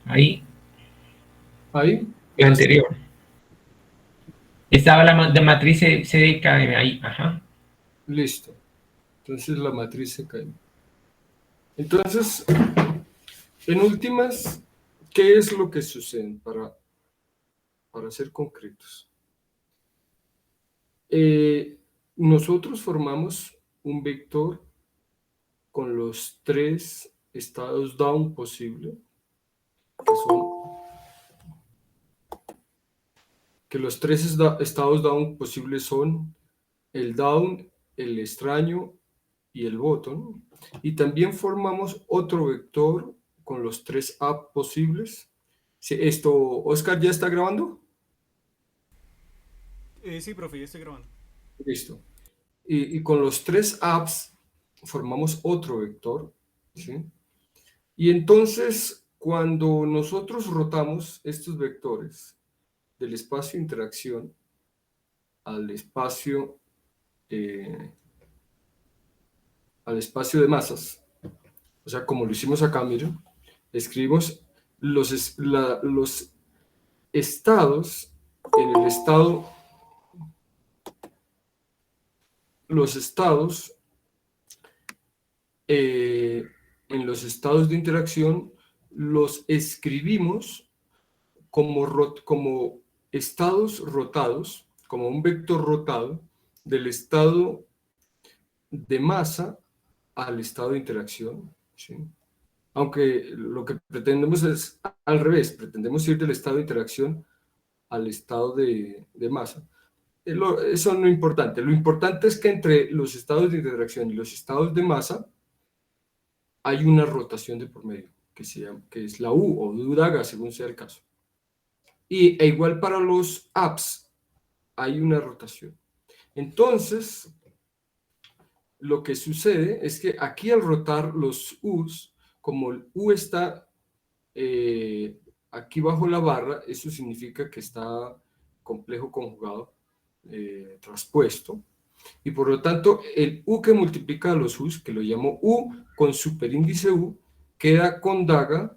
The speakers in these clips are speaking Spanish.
Ahí, Ahí, la ya está. anterior. Estaba la de matriz CDKM ahí, ajá. Listo. Entonces la matriz se cae. Entonces, en últimas, ¿qué es lo que sucede para ser concretos? Nosotros formamos un vector con los tres estados down posibles, que son que los tres estados down posibles son el down, el extraño y el bottom. Y también formamos otro vector con los tres up posibles. Sí, esto, Oscar, ¿ya está grabando? Sí, profe, ya estoy grabando. Listo. Y con los tres ups formamos otro vector, ¿sí? Y entonces, cuando nosotros rotamos estos vectores del espacio de interacción al espacio, eh, al espacio de masas, o sea, como lo hicimos acá, miren, escribimos los estados en el estado, los estados eh, en los estados de interacción los escribimos como estados rotados, como un vector rotado del estado de masa al estado de interacción, ¿sí? Aunque lo que pretendemos es al revés, pretendemos ir del estado de interacción al estado de masa. Eso no es importante. Lo importante es que entre los estados de interacción y los estados de masa hay una rotación de por medio, que es la U o U-Daga, según sea el caso. E igual para los apps, hay una rotación. Entonces, lo que sucede es que aquí al rotar los U's, como el U está aquí bajo la barra, eso significa que está complejo conjugado, traspuesto, y por lo tanto el U que multiplica a los U's, que lo llamo U con superíndice U, queda con daga,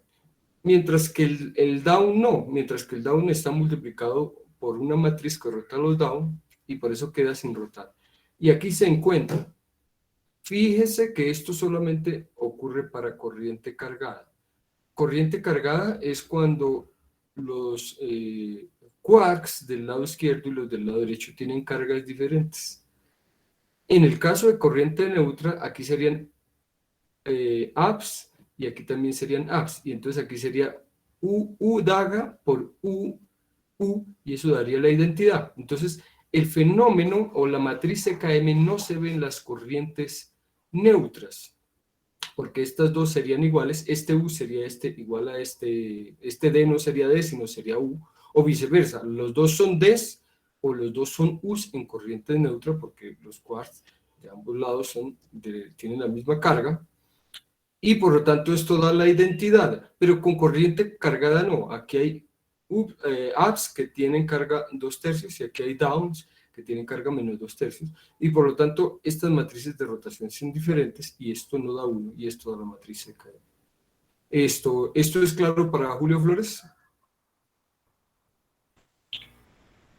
mientras que el down no, mientras que el down está multiplicado por una matriz que rota los down y por eso queda sin rotar. Y aquí se encuentra. Fíjese que esto solamente ocurre para corriente cargada. Corriente cargada es cuando los quarks del lado izquierdo y los del lado derecho tienen cargas diferentes. En el caso de corriente neutra, aquí serían apps y aquí también serían apps. Y entonces aquí sería U daga por U, y eso daría la identidad. Entonces, el fenómeno o la matriz CKM no se ve en las corrientes neutras, porque estas dos serían iguales, este U sería igual a este D no sería D, sino sería U, o viceversa, los dos son Ds o los dos son U's en corriente neutra, porque los quarks de ambos lados tienen la misma carga, y por lo tanto esto da la identidad, pero con corriente cargada no, aquí hay ups que tienen carga 2/3 y aquí hay downs que tienen carga -2/3, y por lo tanto estas matrices de rotación son diferentes y esto no da 1 y esto da la matriz seca. ¿Esto es claro para Julio Flores?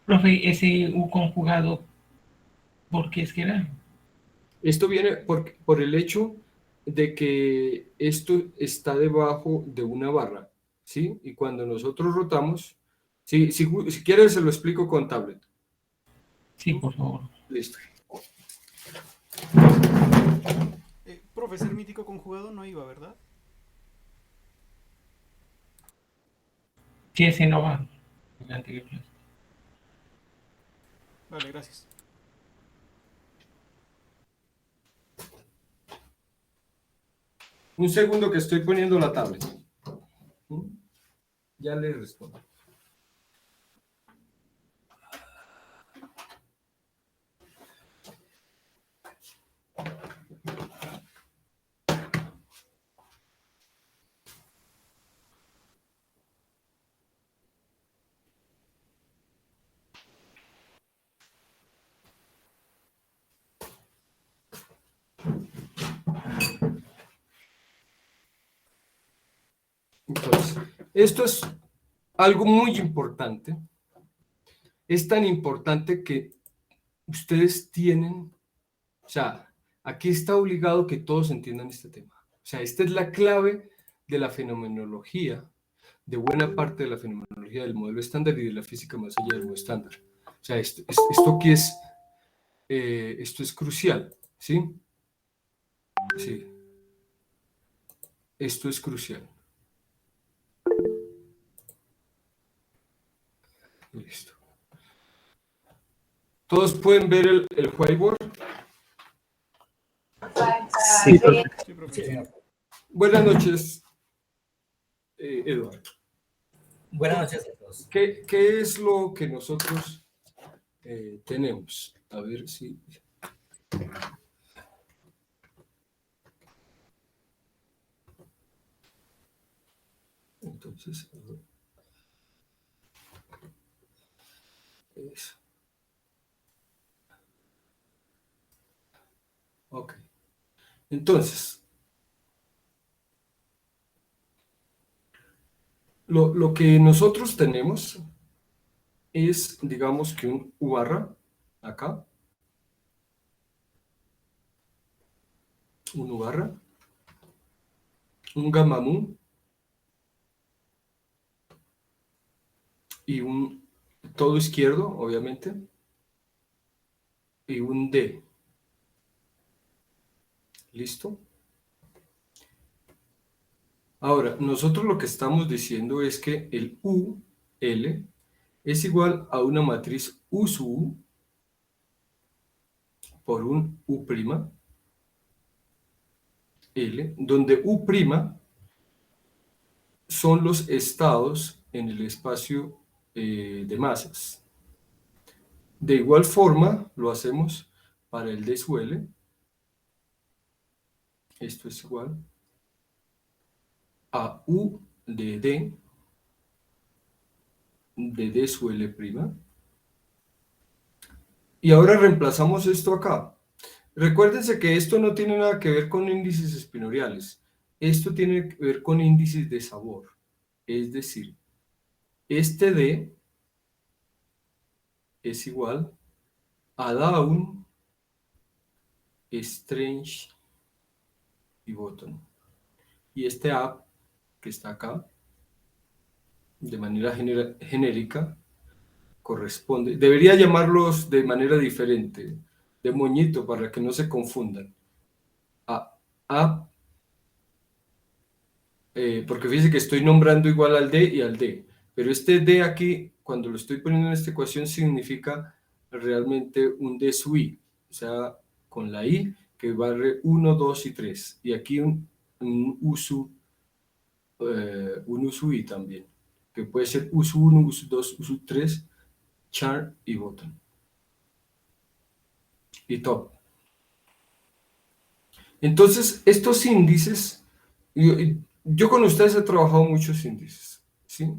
Profe, ese U conjugado, ¿por qué es que era? Esto viene por el hecho de que esto está debajo de una barra, ¿sí? Y cuando nosotros rotamos, si quieres se lo explico con tablet. Sí, por favor. Listo. Profe, ser mítico conjugado no iba, ¿verdad? Sí, ese no va. En la anterior clase. Vale, gracias. Un segundo que estoy poniendo la tablet. Ya le respondo. Entonces, esto es algo muy importante. Es tan importante que ustedes tienen, o sea, aquí está obligado que todos entiendan este tema. O sea, esta es la clave de la fenomenología, de buena parte de la fenomenología del modelo estándar y de la física más allá del modelo estándar. O sea, esto aquí es, esto es crucial, ¿sí? Sí, esto es crucial. Listo. ¿Todos pueden ver el whiteboard? Sí, profe. Sí, profe. Buenas noches, Eduardo. Buenas noches a todos. ¿Qué es lo que nosotros tenemos? A ver si... Entonces, eso. Ok. Entonces, lo que nosotros tenemos es, digamos que un U barra, acá, un U barra, un gamma mu y un todo izquierdo, obviamente, y un D. ¿Listo? Ahora, nosotros lo que estamos diciendo es que el UL es igual a una matriz U sub U por un U', L, donde U' son los estados en el espacio de masas. De igual forma, lo hacemos para el D sub L. Esto es igual a U de D sub L'. Y ahora reemplazamos esto acá. Recuérdense que esto no tiene nada que ver con índices espinoriales. Esto tiene que ver con índices de sabor. Es decir, este D es igual a Down, Strange y Bottom. Y este Up, que está acá, de manera genérica, corresponde. Debería llamarlos de manera diferente, de moñito, para que no se confundan. A Up, porque fíjense que estoy nombrando igual al D y al D. Pero este D aquí, cuando lo estoy poniendo en esta ecuación, significa realmente un D sub I, o sea, con la I que barre 1, 2 y 3. Y aquí un U sub un USUI también, que puede ser USU1, USU2, USU3, char y bottom. Y top. Entonces, estos índices, yo con ustedes he trabajado muchos índices, ¿sí?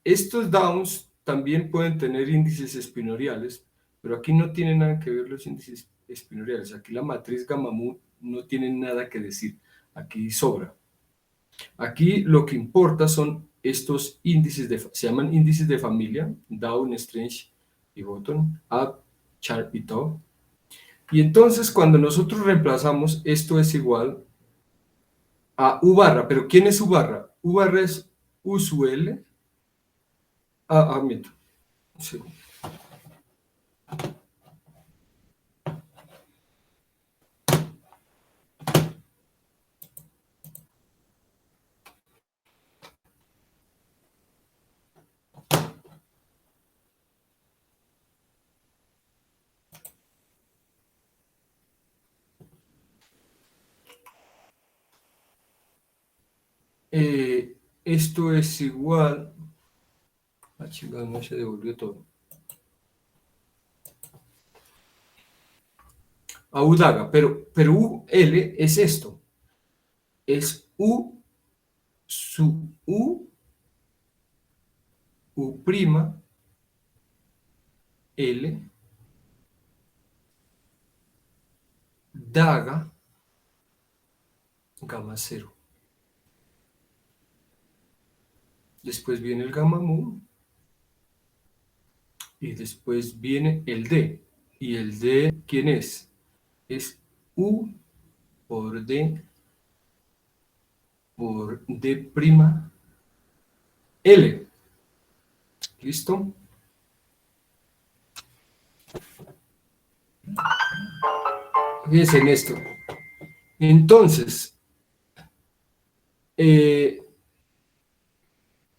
Estos downs también pueden tener índices espinoriales, pero aquí no tienen nada que ver los índices espinoriales. Aquí la matriz gamma mu no tiene nada que decir. Aquí sobra. Aquí lo que importa son estos índices, se llaman índices de familia, Down, Strange y Bottom, Up, Char y Top. Y entonces cuando nosotros reemplazamos, esto es igual a U barra, pero ¿quién es U barra? U barra es U sub L. Miento. Sí. Esto es igual. Chingada, no se devolvió todo. A U daga, pero U L es esto. Es U sub U, U prima, L, daga, gamma 0. después viene el gamma mu, y después viene el D. ¿Y el D quién es? Es U por D prima L. ¿Listo? Fíjense en esto. Entonces,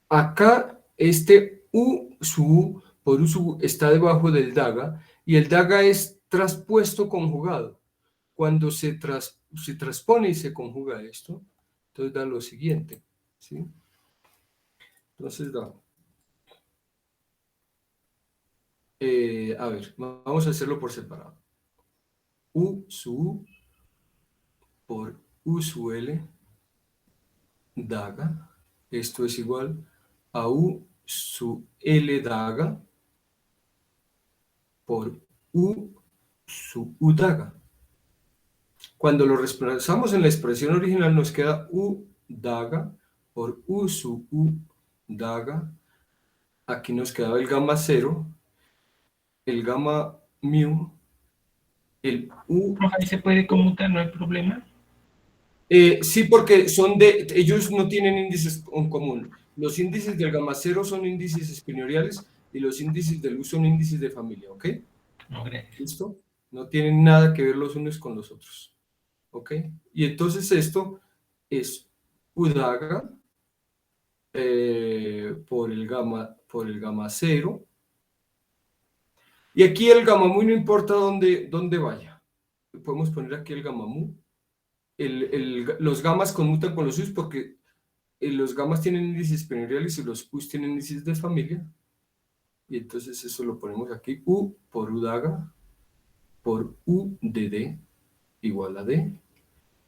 acá este U por U sub U está debajo del DAGA y el DAGA es traspuesto conjugado. Cuando se transpone y se conjuga esto, entonces da lo siguiente, ¿sí? Entonces da... a ver, vamos a hacerlo por separado. U sub U por U sub L daga. Esto es igual a U sub L daga por U sub U daga. Cuando lo reemplazamos en la expresión original nos queda U daga por U sub U daga. Aquí nos quedaba el gamma 0, el gamma mu, el U. Profe, ahí se puede conmutar, no hay problema. Sí, porque ellos no tienen índices en común. Los índices del gamma 0 son índices espinoriales y los índices del U son índices de familia, ¿ok? No, gracias. ¿Listo? No tienen nada que ver los unos con los otros, ¿ok? Y entonces esto es U daga por el gamma 0. Y aquí el gamma mu no importa dónde vaya. Podemos poner aquí el gamma mu. Los gamas conmutan con los U's porque los gamas tienen índices espinoriales y los U's tienen índices de familia. Y entonces eso lo ponemos aquí. U por U daga por U de D igual a D.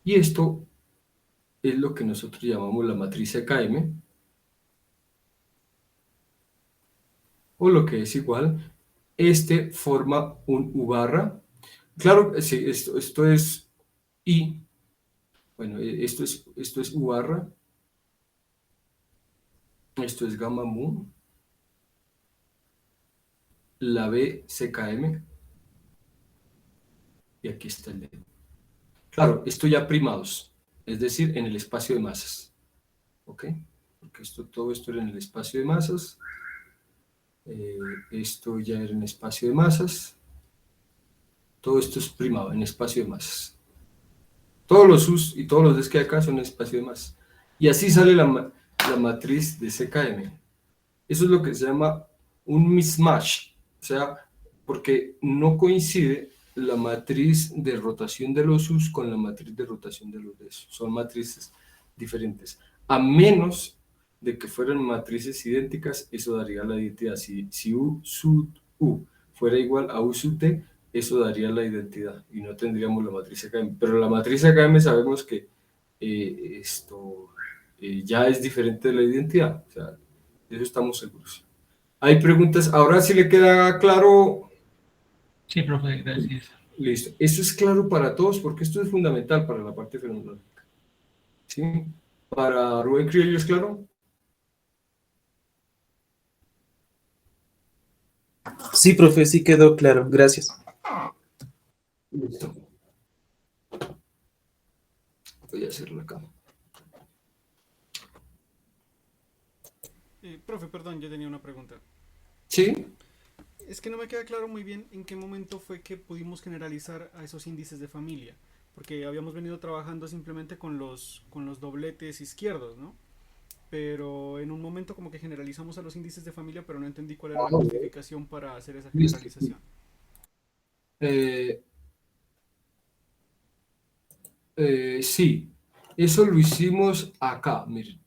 Y esto es lo que nosotros llamamos la matriz EKM. O lo que es igual. Este forma un U barra. Claro, sí, esto es I. Bueno, esto es U barra. Esto es gamma mu. La B CKM. Y aquí está el D. Claro, esto ya primados, es decir, en el espacio de masas. ¿Ok? Porque todo esto era en el espacio de masas. Esto ya era en espacio de masas. Todo esto es primado en espacio de masas. Todos los U's y todos los D's que hay acá son en espacio de masas. Y así sale la matriz de CKM. Eso es lo que se llama un mismatch. O sea, porque no coincide la matriz de rotación de los U's con la matriz de rotación de los D's. Son matrices diferentes. A menos de que fueran matrices idénticas, eso daría la identidad. Si U sub U fuera igual a U sub D, eso daría la identidad y no tendríamos la matriz AKM. Pero la matriz AKM sabemos que ya es diferente de la identidad. O sea, de eso estamos seguros. Hay preguntas. Ahora sí le queda claro. Sí, profe, gracias. Listo. Eso es claro para todos porque esto es fundamental para la parte fenomenológica. ¿Sí? Para Rubén Criollo, ¿es claro? Sí, profe, sí quedó claro. Gracias. Listo. Voy a hacerlo acá. Profe, perdón, yo tenía una pregunta. ¿Sí? Es que no me queda claro muy bien en qué momento fue que pudimos generalizar a esos índices de familia, porque habíamos venido trabajando simplemente con los dobletes izquierdos, ¿no? Pero en un momento como que generalizamos a los índices de familia, pero no entendí cuál era la justificación para hacer esa Listo. generalización. Sí, eso lo hicimos acá, miren,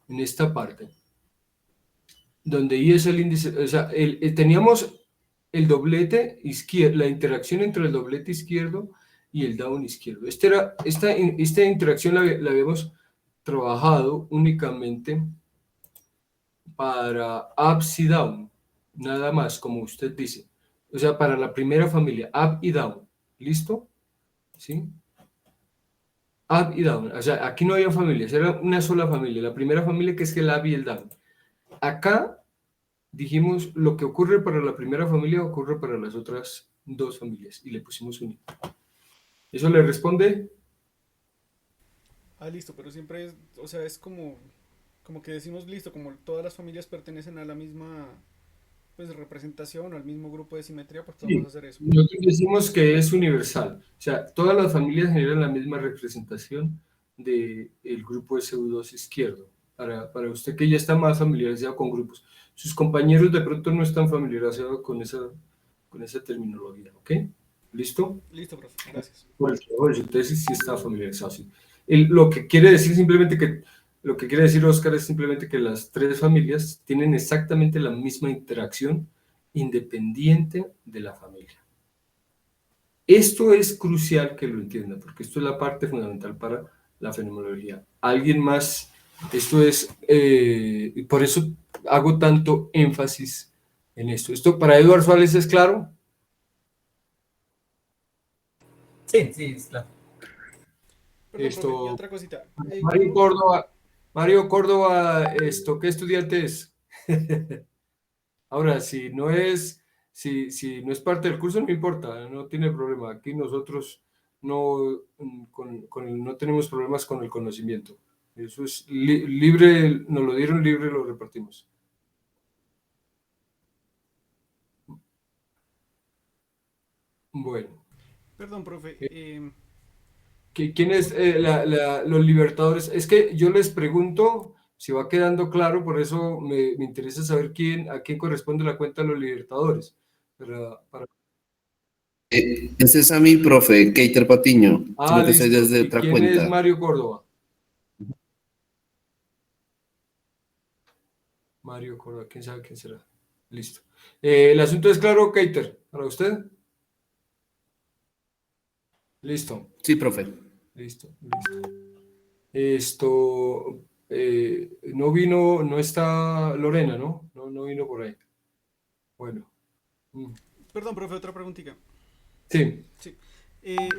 en esta parte, donde I es el índice, o sea, teníamos el doblete izquierdo, la interacción entre el doblete izquierdo y el down izquierdo. Esta interacción la habíamos trabajado únicamente para ups y down, nada más, como usted dice. O sea, para la primera familia, up y down. ¿Listo? ¿Sí? Up y down. O sea, aquí no había familias, era una sola familia. La primera familia que es el up y el down. acá dijimos lo que ocurre para la primera familia ocurre para las otras dos familias y le pusimos un. ¿Eso le responde? Ah, listo, pero siempre es, o sea, es como que decimos listo, como todas las familias pertenecen a la misma, pues, representación o al mismo grupo de simetría, pues podemos Sí. hacer eso. Nosotros decimos que es universal. O sea, todas las familias generan la misma representación del grupo de SU2 izquierdo. Para usted que ya está más familiarizado con grupos. Sus compañeros de pronto no están familiarizados con esa terminología, ¿ok? ¿Listo? Listo, profe, gracias. Por el trabajo de su tesis sí está familiarizado, sí. Lo que quiere decir simplemente lo que quiere decir Oscar es simplemente que las tres familias tienen exactamente la misma interacción independiente de la familia. Esto es crucial que lo entienda, porque esto es la parte fundamental para la fenomenología. Alguien más, esto es, por eso hago tanto énfasis en esto. ¿Esto para Eduardo Suárez es claro? Sí, sí, es claro. Perdón, profe, y Esto, otra cosita. Mario Córdoba, ¿qué estudiante es? Ahora, si no es parte del curso, no importa, no tiene problema. Aquí nosotros no, no tenemos problemas con el conocimiento. Eso es libre, nos lo dieron libre, lo repartimos. Bueno, Perdón, profe, ¿quién es los libertadores? Es que yo les pregunto si va quedando claro, por eso me interesa saber a quién corresponde la cuenta de los libertadores. Para Ese es a mi profe, Keiter Patiño, sino que ese listo. es de ¿Y otra quién es cuenta. Mario Córdoba? Mario Córdoba, quién sabe quién será. Listo. El asunto es claro, Keiter, para usted. Listo, Sí, profe. listo. Esto, no vino, no está Lorena, ¿no? No vino por ahí. Bueno. perdón, profe, otra preguntita. Sí. Sí.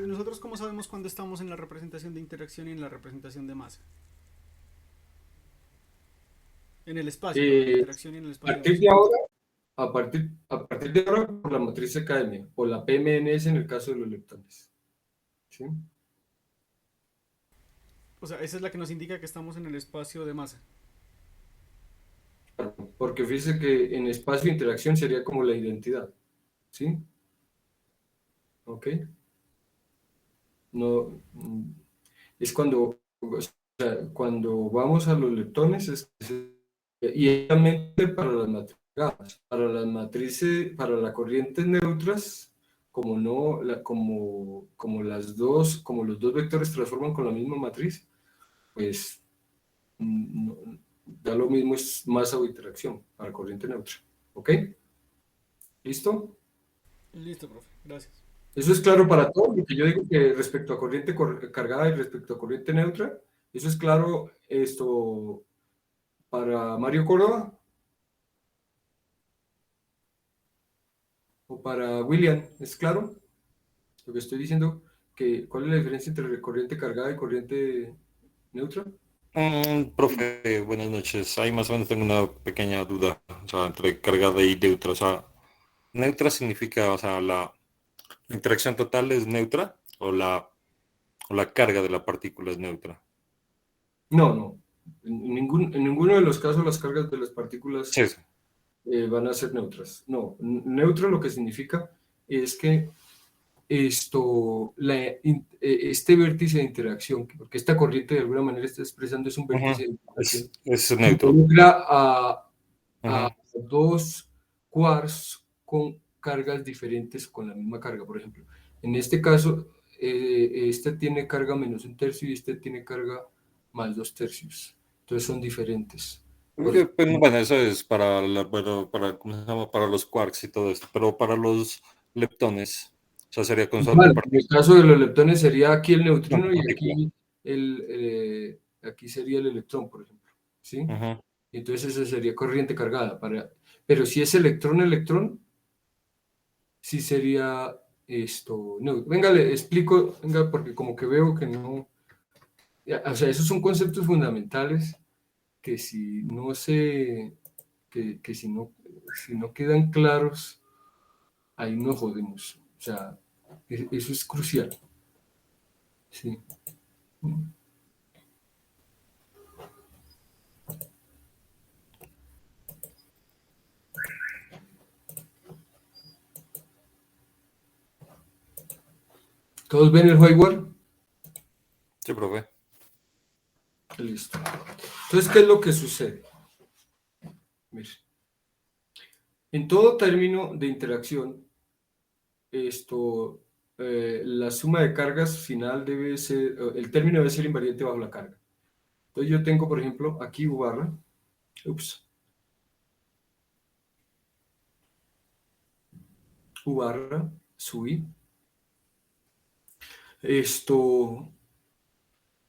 ¿Nosotros cómo sabemos cuándo estamos en la representación de interacción y en la representación de masa? En el espacio, perdón, de A interacción y en el espacio de partir masa. de ahora, a partir de ahora, por la matriz academia, o la PMNS en el caso de los leptones. ¿Sí? O sea, esa es la que nos indica que estamos en el espacio de masa. Porque fíjese que en espacio de interacción sería como la identidad. ¿Sí? ¿Ok? No, es cuando vamos a los leptones, y obviamente para las matrices, para las corrientes neutras, como no, como los dos vectores transforman con la misma matriz, pues da lo mismo, es masa o interacción para corriente neutra. ¿Ok? ¿Listo? Listo, profe, gracias. Eso es claro para todos, porque yo digo que respecto a corriente cargada y respecto a corriente neutra, eso es claro esto para Mario Córdoba o para William, ¿es claro? Lo que estoy diciendo, ¿cuál es la diferencia entre corriente cargada y corriente neutra? Profe, buenas noches. Ahí más o menos tengo una pequeña duda, o sea, entre cargada y neutra. O sea, neutra significa, o sea, la interacción total es neutra o la carga de la partícula es neutra. No. En ninguno de los casos las cargas de las partículas Sí, sí. van a ser neutras. No, neutro lo que significa es que este vértice de interacción, porque esta corriente de alguna manera está expresando es un vértice de interacción, Es neutro. involucra a Ujú. dos quarks con cargas diferentes con la misma carga, por ejemplo. En este caso, este tiene carga menos un tercio y este tiene carga más dos tercios. Entonces son diferentes. Bueno, eso es para, ¿cómo se llama? Para los quarks y todo esto, pero para los leptones, o sea, sería con solo Igual, en el caso de los leptones sería aquí el neutrino y partícula. aquí sería el electrón, por ejemplo. ¿Sí? Ujú. Entonces esa sería corriente cargada. Pero si es electrón, sí sería esto. No, venga, le explico, venga, porque como que veo que no. O sea, esos son conceptos fundamentales que si no se que si no quedan claros, ahí nos jodemos. O sea, eso es crucial. Sí. ¿Todos ven el whiteboard? Sí, profe. Listo. Entonces, ¿qué es lo que sucede? Mire. En todo término de interacción, la suma de cargas final debe ser, el término debe ser invariante bajo la carga. Entonces yo tengo, por ejemplo, aquí U barra, U barra, sub I,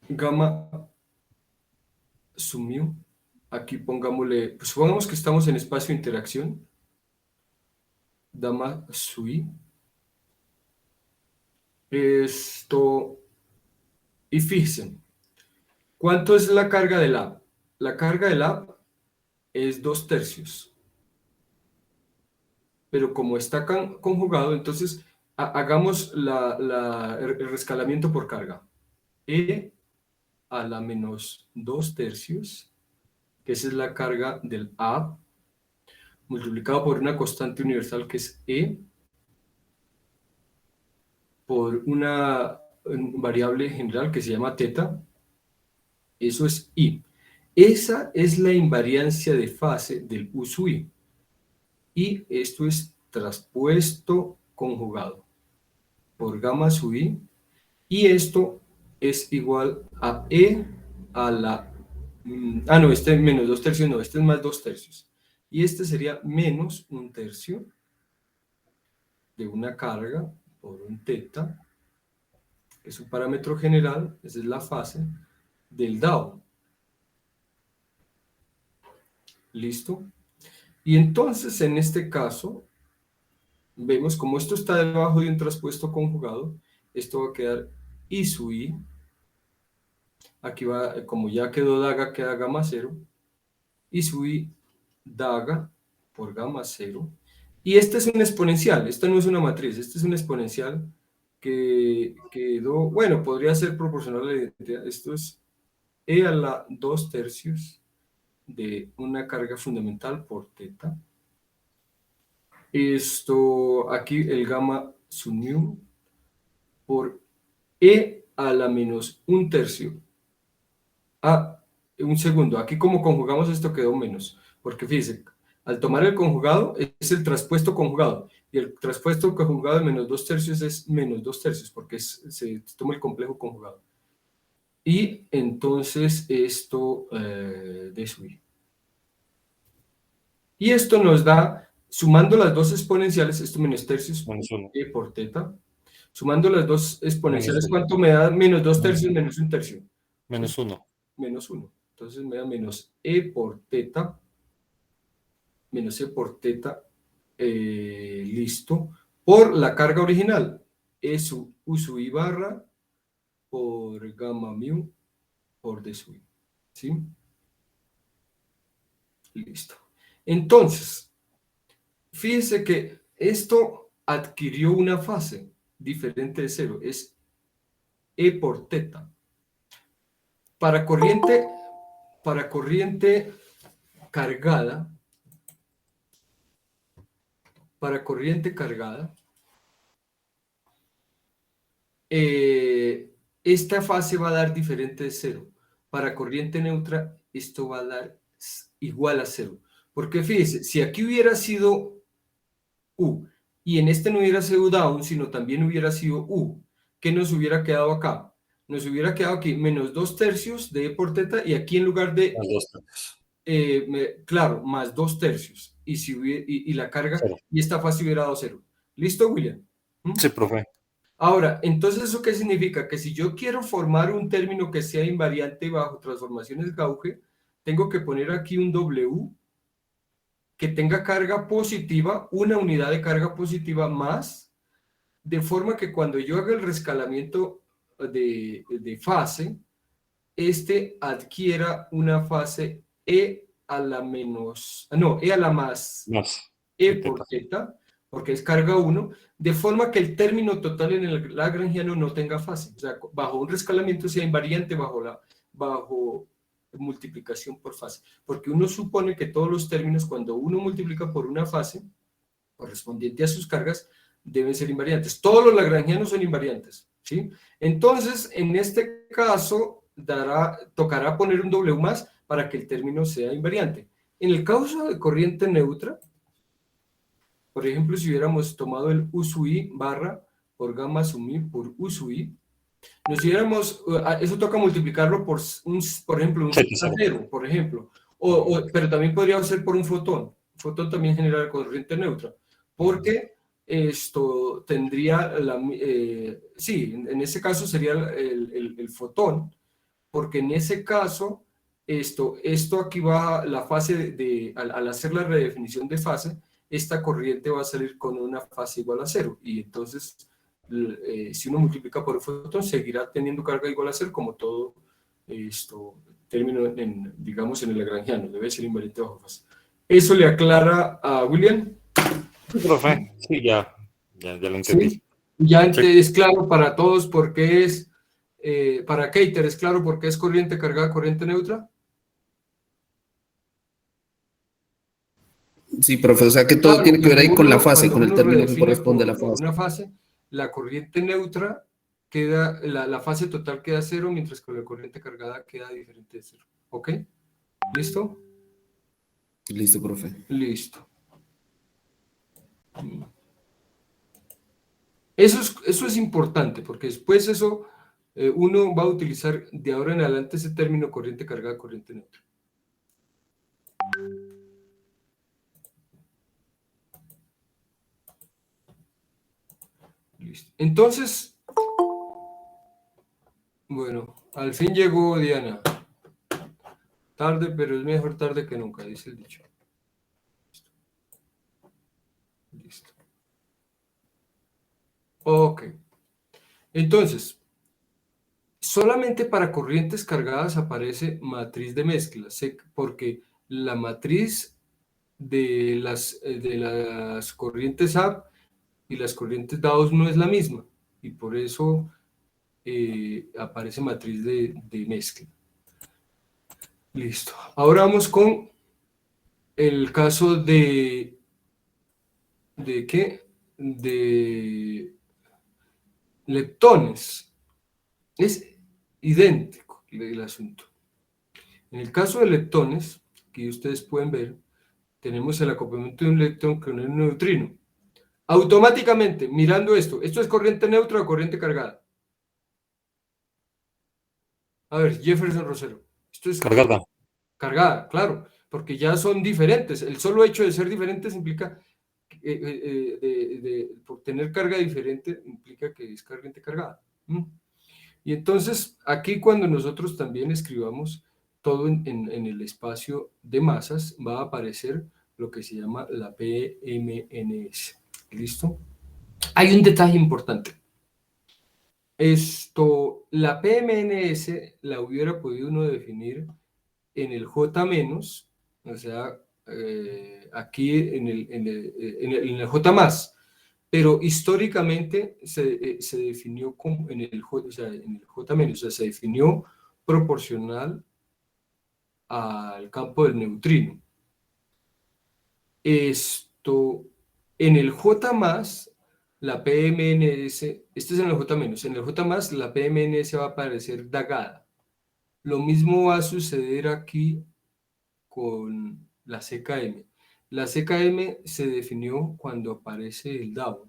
gamma sub mu, aquí pongámosle, pues supongamos que estamos en espacio de interacción, gamma sub I, y fíjense, ¿cuánto es la carga del A? La carga del A es 2/3. Pero como está conjugado, entonces hagamos el rescalamiento por carga. E a la menos 2/3, que esa es la carga del A, multiplicado por una constante universal que es E, por una variable general que se llama teta, eso es I. Esa es la invariancia de fase del U sub I. Y esto es traspuesto conjugado por gamma sub I, y esto es igual a E a la... no, este es menos 2/3, no, este es más 2/3. Y este sería menos 1/3 de una carga por un teta, que es un parámetro general, esa es la fase del DAO. ¿Listo? Y entonces, en este caso, vemos como esto está debajo de un traspuesto conjugado, esto va a quedar I sub I. Aquí va, como ya quedó daga, queda gamma 0. I sub I daga por gamma 0. Y este es un exponencial, esta no es una matriz, este es un exponencial que quedó, bueno, podría ser proporcional a la identidad. Esto es E a la 2/3 de una carga fundamental por teta. Aquí el gamma sub mu por E a la menos 1/3. Un segundo, aquí como conjugamos esto quedó menos, porque fíjense, al tomar el conjugado es el traspuesto conjugado, y el traspuesto conjugado de menos 2/3 es menos 2/3, porque se toma el complejo conjugado. Y entonces esto de subir. Y esto nos da, sumando las dos exponenciales, esto menos tercios Menos 1. E por teta, sumando las dos exponenciales, Menos uno. ¿cuánto me da? Menos 2/3 menos 1/3. Menos 1. Menos 1. Entonces me da menos E por teta, menos E por teta, listo, por la carga original, E sub U sub I barra por gamma mu por D sub I. ¿Sí? Listo. Entonces, fíjense que esto adquirió una fase diferente de cero, es E por teta. Para corriente cargada, esta fase va a dar diferente de cero. Para corriente neutra, esto va a dar igual a cero. Porque fíjense, si aquí hubiera sido U, y en este no hubiera sido down, sino también hubiera sido U, ¿qué nos hubiera quedado acá? Nos hubiera quedado aquí menos 2/3 de E por teta, y aquí en lugar de... Más 2/3. claro, más 2/3. Y la carga, Cero. y esta fase hubiera dado 0. ¿Listo, William? Sí, profe. Ahora, entonces, ¿eso qué significa? Que si yo quiero formar un término que sea invariante bajo transformaciones Gauge, tengo que poner aquí un W que tenga carga positiva, una unidad de carga positiva más, de forma que cuando yo haga el rescalamiento de fase, este adquiera una fase E a la menos, no, E a la más Más. E por θ, porque es carga 1, de forma que el término total en el lagrangiano no tenga fase. O sea, bajo un rescalamiento sea invariante bajo multiplicación por fase. Porque uno supone que todos los términos, cuando uno multiplica por una fase correspondiente a sus cargas, deben ser invariantes. Todos los lagrangianos son invariantes, ¿sí? Entonces, en este caso, tocará poner un W más para que el término sea invariante. En el caso de corriente neutra, por ejemplo, si hubiéramos tomado el U sub I barra por gamma sub I por U sub I, nos hubiéramos, eso toca multiplicarlo por ejemplo, un cero, por ejemplo, pero también podría ser por un fotón. Un fotón también genera corriente neutra, porque esto tendría, sí, en ese caso sería el fotón, porque en ese caso, esto aquí va la fase al hacer la redefinición de fase, esta corriente va a salir con una fase igual a 0, y entonces, si uno multiplica por el fotón, seguirá teniendo carga igual a 0, como todo término, digamos, en el lagrangiano, debe ser invariante bajo fase. ¿Eso le aclara a William? Sí, profe, sí, ya lo entendí. ¿Sí? Ya es claro para todos por qué es, para Keiter es claro por qué es corriente cargada, corriente neutra. Sí, profe, o sea que todo tiene que ver ahí con la fase, con el término que redefine corresponde a la por fase. una fase, la corriente neutra queda, la fase total queda 0, mientras que la corriente cargada queda diferente de 0. ¿Ok? ¿Listo? Listo, profe. Listo. Eso es importante, porque después uno va a utilizar de ahora en adelante ese término corriente cargada, corriente neutra. Listo. Entonces, bueno, al fin llegó Diana. Tarde, pero es mejor tarde que nunca, dice el dicho. Listo. Ok. Entonces, solamente para corrientes cargadas aparece matriz de mezcla, porque la matriz de las corrientes up y las corrientes DAOs no es la misma, y por eso aparece matriz de mezcla. Listo. Ahora vamos con el caso ¿de qué? De leptones. Es idéntico el asunto. En el caso de leptones, que ustedes pueden ver, tenemos el acoplamiento de un leptón con un neutrino. Automáticamente, mirando ¿esto es corriente neutra o corriente cargada? A ver, Jefferson Rosero. Esto es Cargada. Cargada, claro, porque ya son diferentes. El solo hecho de ser diferentes implica, por tener carga diferente, implica que es corriente cargada. Y entonces, aquí cuando nosotros también escribamos todo en el espacio de masas, va a aparecer lo que se llama la PMNS. ¿Listo? Hay un detalle importante. La PMNS la hubiera podido uno definir en el J-, o sea, aquí en el J+, pero históricamente se definió como en el J-, o sea, se definió proporcional al campo del neutrino. En el J+, la PMNS, este es en el J-, en el J+, la PMNS va a aparecer dagada. Lo mismo va a suceder aquí con la CKM. La CKM se definió cuando aparece el DAO,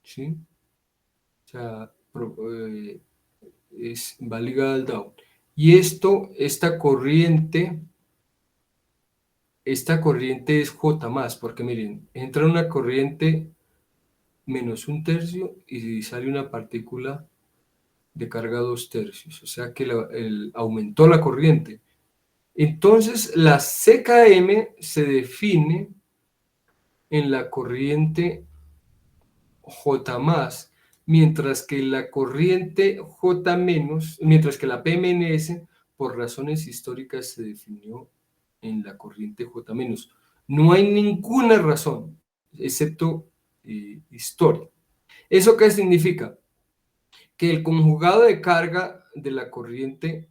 ¿sí? O sea, va ligada al DAO. Y esta corriente es J+, porque miren, entra una corriente menos 1/3 y sale una partícula de carga 2/3, o sea que aumentó la corriente. Entonces, la CKM se define en la corriente J+, mientras que la corriente J-, mientras que la PMNS, por razones históricas, se definió en la corriente J menos. No hay ninguna razón, excepto historia. ¿Eso qué significa? Que el conjugado de carga de la corriente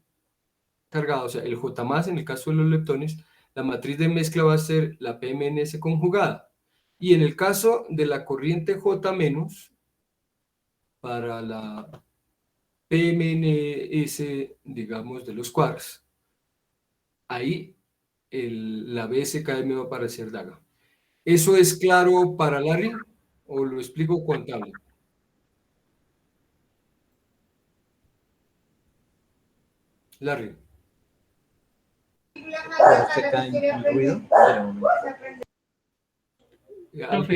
cargada, o sea, el J más en el caso de los leptones, la matriz de mezcla va a ser la PMNS conjugada. Y en el caso de la corriente J menos, para la PMNS, digamos, de los quarks, ahí la BSKM va a aparecer daga. ¿Eso es claro para Larry o lo explico contable? Larry. Se cae el ruido. Espera un momento. Profe,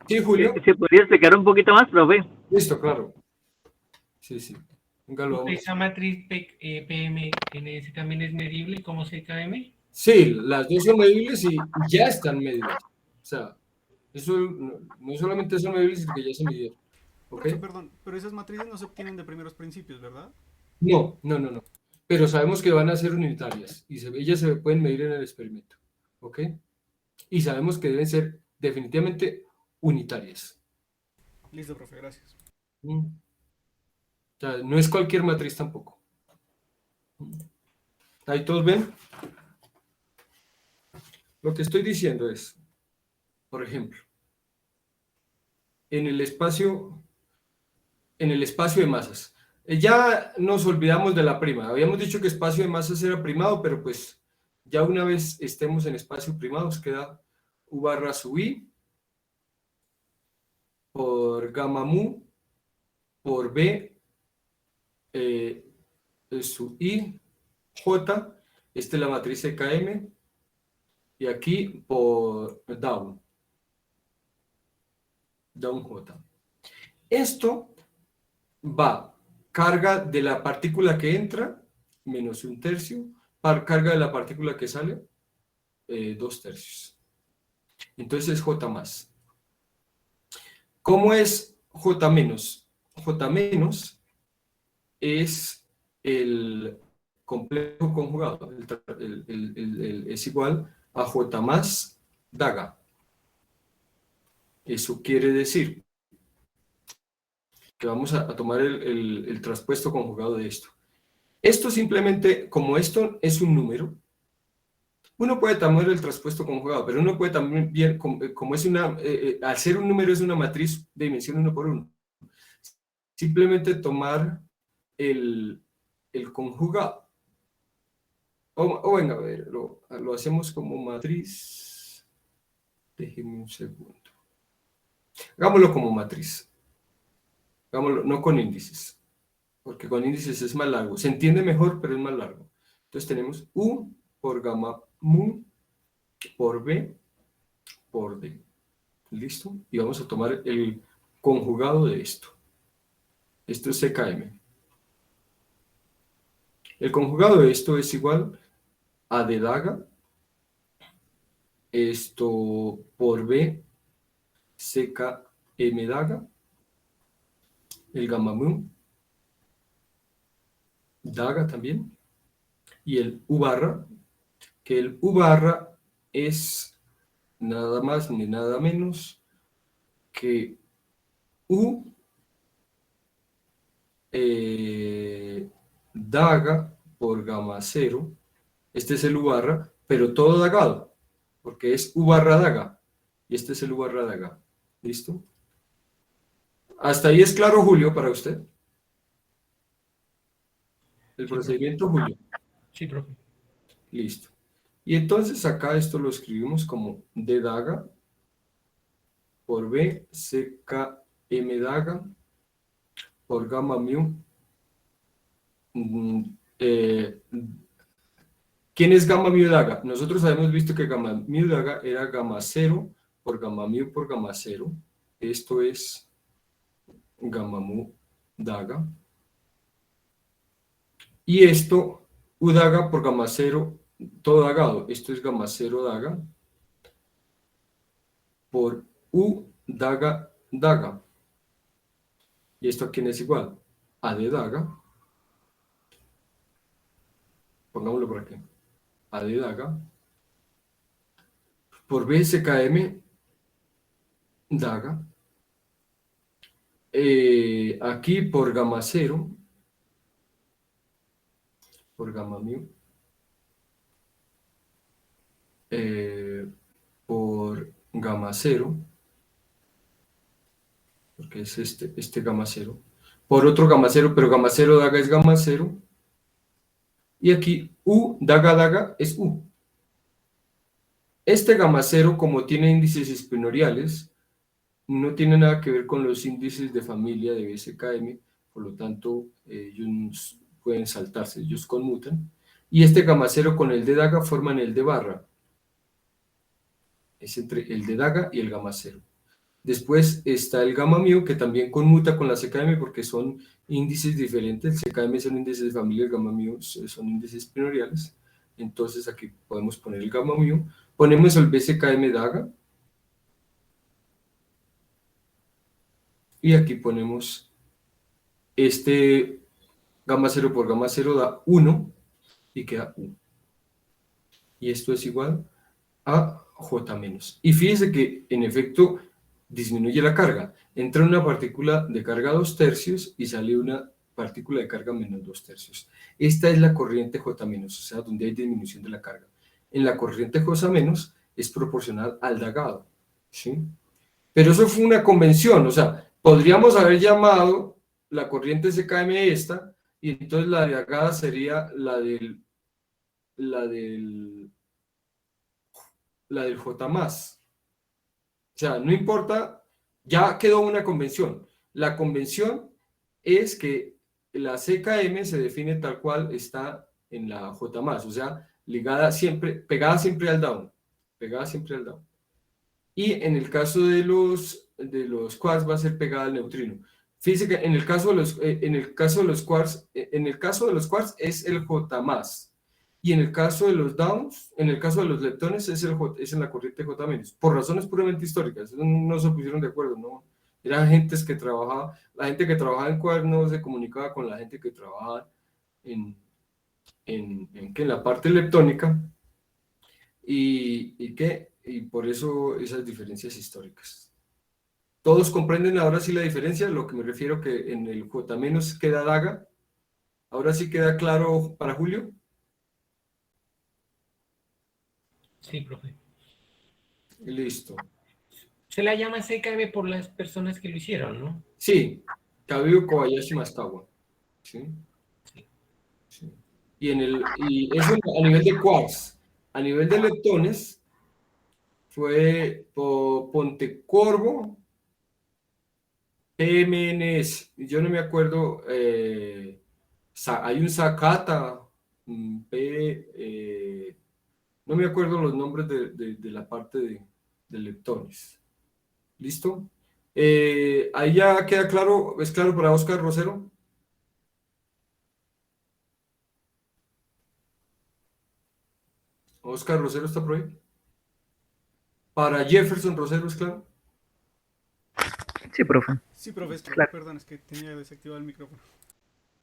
Sí, Julio. ¿Se podría explicar un poquito más, profe? Listo, claro. Sí, sí. Venga, lo vamos. esa matriz PMNS también es medible como CKM. Sí, las dos son medibles y ya están medidas. O sea, eso no solamente son medibles, sino que ya se midieron. ¿Ok? Profe, perdón, pero esas matrices no se obtienen de primeros principios, ¿verdad? No, no, no, no. Pero sabemos que van a ser unitarias y ellas se pueden medir en el experimento. ¿Ok? Y sabemos que deben ser definitivamente unitarias. Listo, profe, gracias. O sea, no es cualquier matriz tampoco. ¿Ahí todos ven? Lo que estoy diciendo es, por ejemplo, en el espacio de masas. Ya nos olvidamos de la prima. Habíamos dicho que espacio de masas era primado, pero pues ya una vez estemos en espacio primados queda U barra sub I por gamma mu por B sub I J. Esta es la matriz CKM. Y aquí por down J. Esto va carga de la partícula que entra, menos 1/3, carga de la partícula que sale, 2/3. Entonces es J más. ¿Cómo es J menos? J menos es el complejo conjugado, es igual a J más daga. Eso quiere decir que vamos a tomar el traspuesto conjugado de esto. Esto simplemente, como esto es un número, uno puede tomar el traspuesto conjugado, pero uno puede también, como es al ser un número es una matriz de dimensión 1 por 1, simplemente tomar el conjugado. O venga, a ver, lo hacemos como matriz. Déjeme un segundo. Hagámoslo como matriz. Hagámoslo, no con índices, porque con índices es más largo. Se entiende mejor, pero es más largo. Entonces tenemos U por gamma mu por B por D. ¿Listo? Y vamos a tomar el conjugado de esto. Esto es CKM. El conjugado de esto es igual a de daga, esto por B, CKM daga, el gamma mu, daga también, y el U barra, que el U barra es nada más ni nada menos que U daga por gamma 0. Este es el U barra, pero todo dagado, porque es U barra daga, y este es el U barra daga. ¿Listo? ¿Hasta ahí es claro, Julio, para usted? El procedimiento, Julio. Sí, profe. Listo. Y entonces acá esto lo escribimos como D daga por B, CKM daga por gamma mu. ¿Quién es gamma mu daga? Nosotros habíamos visto que gamma mu daga era gamma 0 por gamma mu por gamma 0. Esto es gamma mu daga. Y esto, U daga por gamma 0, todo dagado. Esto es gamma 0 daga por U daga daga. ¿Y esto a quién es igual? A de daga. Pongámoslo por aquí. A de daga, por BSKM daga, aquí por gamma 0, por gamma mu, por gamma 0, porque es este gamma 0, por otro gamma 0, pero gamma 0 daga es gamma 0, y aquí U daga daga es U. Este gamma 0, como tiene índices espinoriales, no tiene nada que ver con los índices de familia de BSKM, por lo tanto, ellos pueden saltarse, ellos conmutan. Y este gamma 0 con el de daga forman el de barra. Es entre el de daga y el gamma 0. Después está el gamma mu, que también conmuta con la CKM porque son índices diferentes. El CKM son índices de familia, el gamma mu son índices espinoriales. Entonces aquí podemos poner el gamma mu. Ponemos el BSKM daga. Y aquí ponemos este gamma 0 por gamma 0 da 1 y queda U. Y esto es igual a J menos. Y fíjense que en efecto disminuye la carga. Entra una partícula de carga 2/3 y sale una partícula de carga menos 2/3. Esta es la corriente J menos, o sea, donde hay disminución de la carga. En la corriente J menos es proporcional al dagado, ¿sí? Pero eso fue una convención, o sea, podríamos haber llamado la corriente CKM esta, y entonces la dagada sería la del J más. O sea, no importa, ya quedó una convención. La convención es que la CKM se define tal cual está en la J más, o sea, ligada siempre, pegada siempre al down, pegada siempre al down. Y en el caso de los quarks va a ser pegada al neutrino. Fíjense que en el caso de los quarks es el J más. Y en el caso de los downs, en el caso de los leptones es en la corriente J menos. Por razones puramente históricas. No se pusieron de acuerdo, ¿no? Eran gentes que trabajaba, la gente que trabajaba en quarks no se comunicaba con la gente que trabajaba en la parte leptónica. Y por eso esas diferencias históricas. ¿Todos comprenden ahora sí la diferencia? Lo que me refiero que en el J menos queda daga. ¿Ahora sí queda claro para Julio? Sí, profe. Listo. Se la llama CKM por las personas que lo hicieron, ¿no? Sí, Kabiu Kobayashi Maskawa. ¿Sí? Sí. Y eso a nivel de quarks. A nivel de leptones fue Pontecorvo, PMNS. Yo no me acuerdo, hay un Sakata, no me acuerdo los nombres de la parte de leptones. ¿Listo? Ahí ya queda claro, ¿es claro para Oscar Rosero? Oscar Rosero está por ahí. Para Jefferson Rosero, ¿es claro? Sí, profe. Sí, profe, Claro. perdón, es que tenía desactivado el micrófono.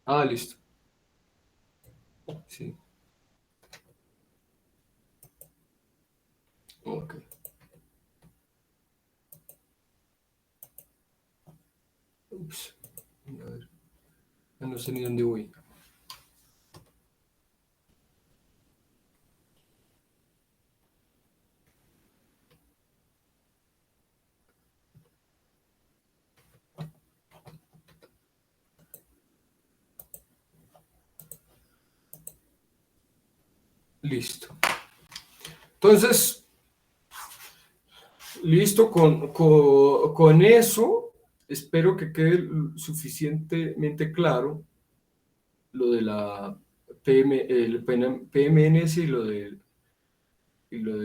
Ah, listo. Sí. Ok. Ups. A ver. Ya no sé ni dónde voy. Listo. Entonces, listo con eso. Espero que quede suficientemente claro lo de la el PMNS y lo de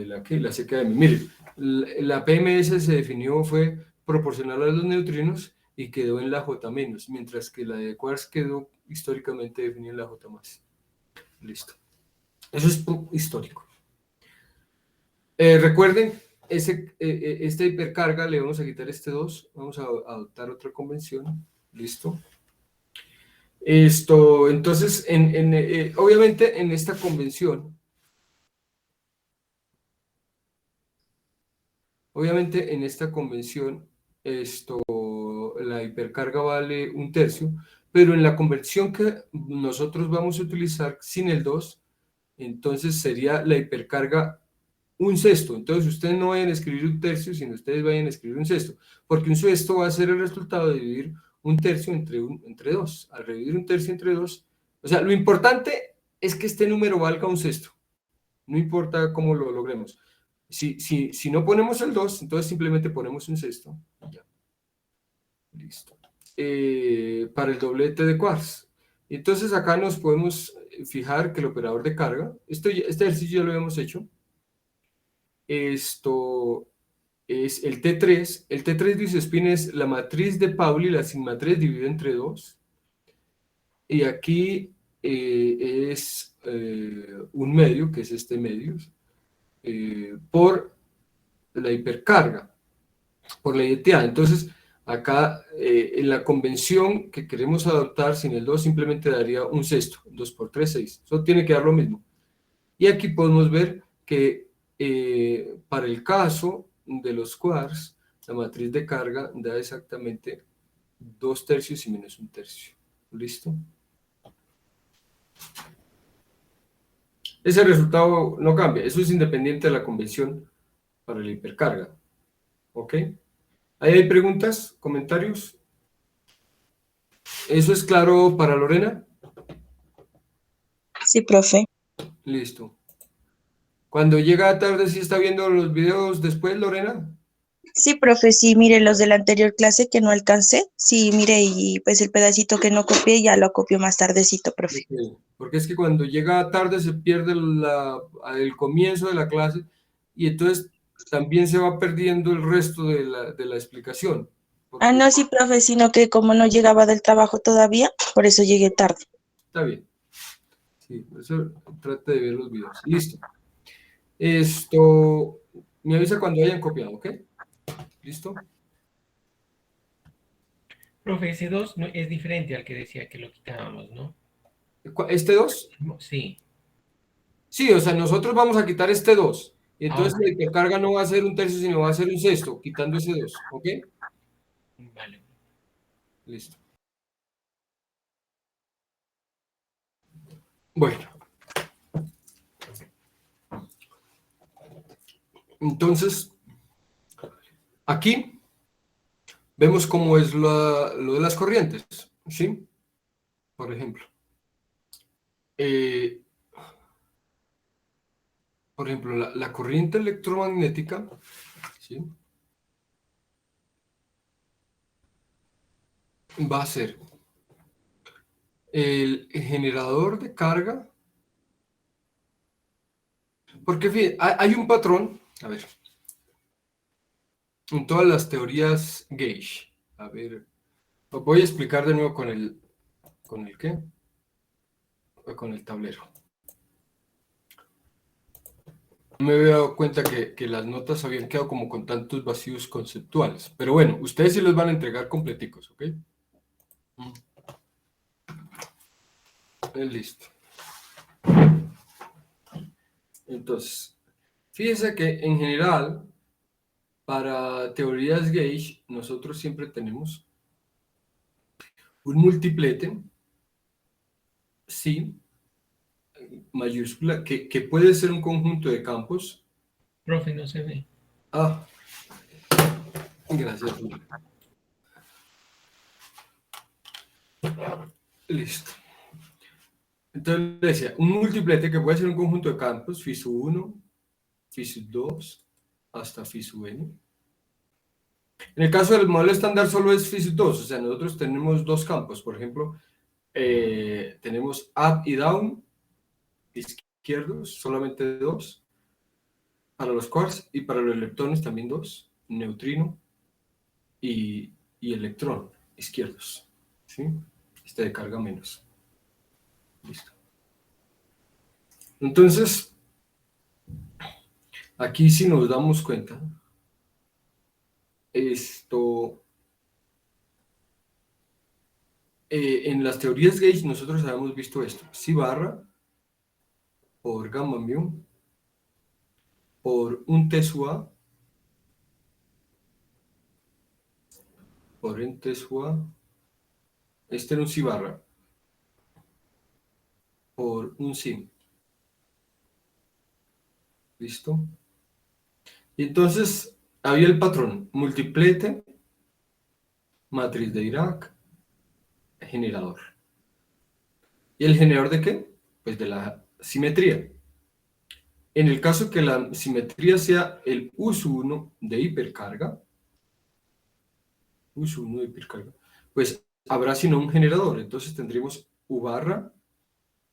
la CKM. Miren, la PMS se definió, fue proporcional a los neutrinos y quedó en la J menos, mientras que la de quarks quedó históricamente definida en la J más. Listo. Eso es histórico. Recuerden, esta hipercarga le vamos a quitar este 2, vamos a adoptar otra convención. Listo. Entonces, obviamente en esta convención Obviamente en esta convención la hipercarga vale 1/3, pero en la conversión que nosotros vamos a utilizar sin el 2, entonces sería la hipercarga 1/6. Entonces ustedes no vayan a escribir 1/3, sino ustedes vayan a escribir 1/6, porque 1/6 va a ser el resultado de dividir 1/3 entre 2. Al dividir 1/3 entre 2, o sea, lo importante es que este número valga 1/6. No importa cómo lo logremos. Si no ponemos el 2, entonces simplemente ponemos 1/6. Ya. Listo. Para el doblete de quarks. Entonces acá nos podemos fijar que el operador de carga, este ejercicio ya lo habíamos hecho. Esto es el T3. El T3 dice spin es la matriz de Pauli, la sigma 3 dividida entre 2. Y aquí es un medio, que es este medio, por la hipercarga, por la IETA. Entonces, acá en la convención que queremos adoptar sin el 2 simplemente daría 1/6. 2 por 3, 6. Eso tiene que dar lo mismo. Y aquí podemos ver que para el caso de los quarks, la matriz de carga da exactamente 2/3 y menos 1/3. ¿Listo? Ese resultado no cambia. Eso es independiente de la convención para la hipercarga. ¿Ok? ¿Ahí hay preguntas? ¿Comentarios? ¿Eso es claro para Lorena? Sí, profe. Listo. Cuando llega tarde, ¿sí está viendo los videos después, Lorena? Sí, profe, sí, mire los de la anterior clase que no alcancé. Sí, mire, y pues el pedacito que no copié ya lo copio más tardecito, profe. Ok. Porque es que cuando llega tarde se pierde el comienzo de la clase y entonces también se va perdiendo el resto de la explicación. Ah, no, sí, profe, sino que como no llegaba del trabajo todavía, por eso llegué tarde. Está bien. Sí, por eso trate de ver los videos. Listo. Me avisa cuando hayan copiado, ¿ok? ¿Listo? Profe, ese 2 no, es diferente al que decía que lo quitábamos, ¿no? ¿Este 2? Sí. Sí, o sea, nosotros vamos a quitar este 2. Y entonces Ah, la hipercarga no va a ser 1/3, sino va a ser 1/6, quitando ese 2, ¿ok? vale. Listo. Bueno. Entonces, aquí vemos cómo es lo de las corrientes, ¿sí? Por ejemplo. La corriente electromagnética, ¿sí? Va a ser el generador de carga, porque fíjense, hay un patrón, a ver, en todas las teorías gauge. A ver, os voy a explicar de nuevo con el ¿qué? Con el tablero. Me había dado cuenta que las notas habían quedado como con tantos vacíos conceptuales, pero bueno, ustedes sí los van a entregar completicos, ¿ok? Listo. Entonces, fíjense que en general, para teorías gauge, nosotros siempre tenemos un multiplete, sí, mayúscula, que puede ser un conjunto de campos. Profe, no se ve. Ah, gracias. Listo. Entonces decía, un multiplete que puede ser un conjunto de campos, phi sub 1, phi sub 2, hasta phi sub n. En el caso del modelo estándar solo es phi sub 2, o sea, nosotros tenemos dos campos, por ejemplo, tenemos up y down, izquierdos, solamente 2, para los quarks, y para los leptones también 2, neutrino y electrón, izquierdos, ¿sí? De carga menos. Listo. Entonces, aquí si nos damos cuenta, en las teorías gauge nosotros habíamos visto esto, psi barra por gamma mu por un T sub A por ente su A. Este era un sí barra. Por un sí. ¿Listo? Y entonces había el patrón. Multiplete, matriz de Dirac, generador. ¿Y el generador de qué? Pues de la simetría. En el caso que la simetría sea el U1 de hipercarga, U1 de hipercarga, pues habrá sino un generador. Entonces tendremos U barra,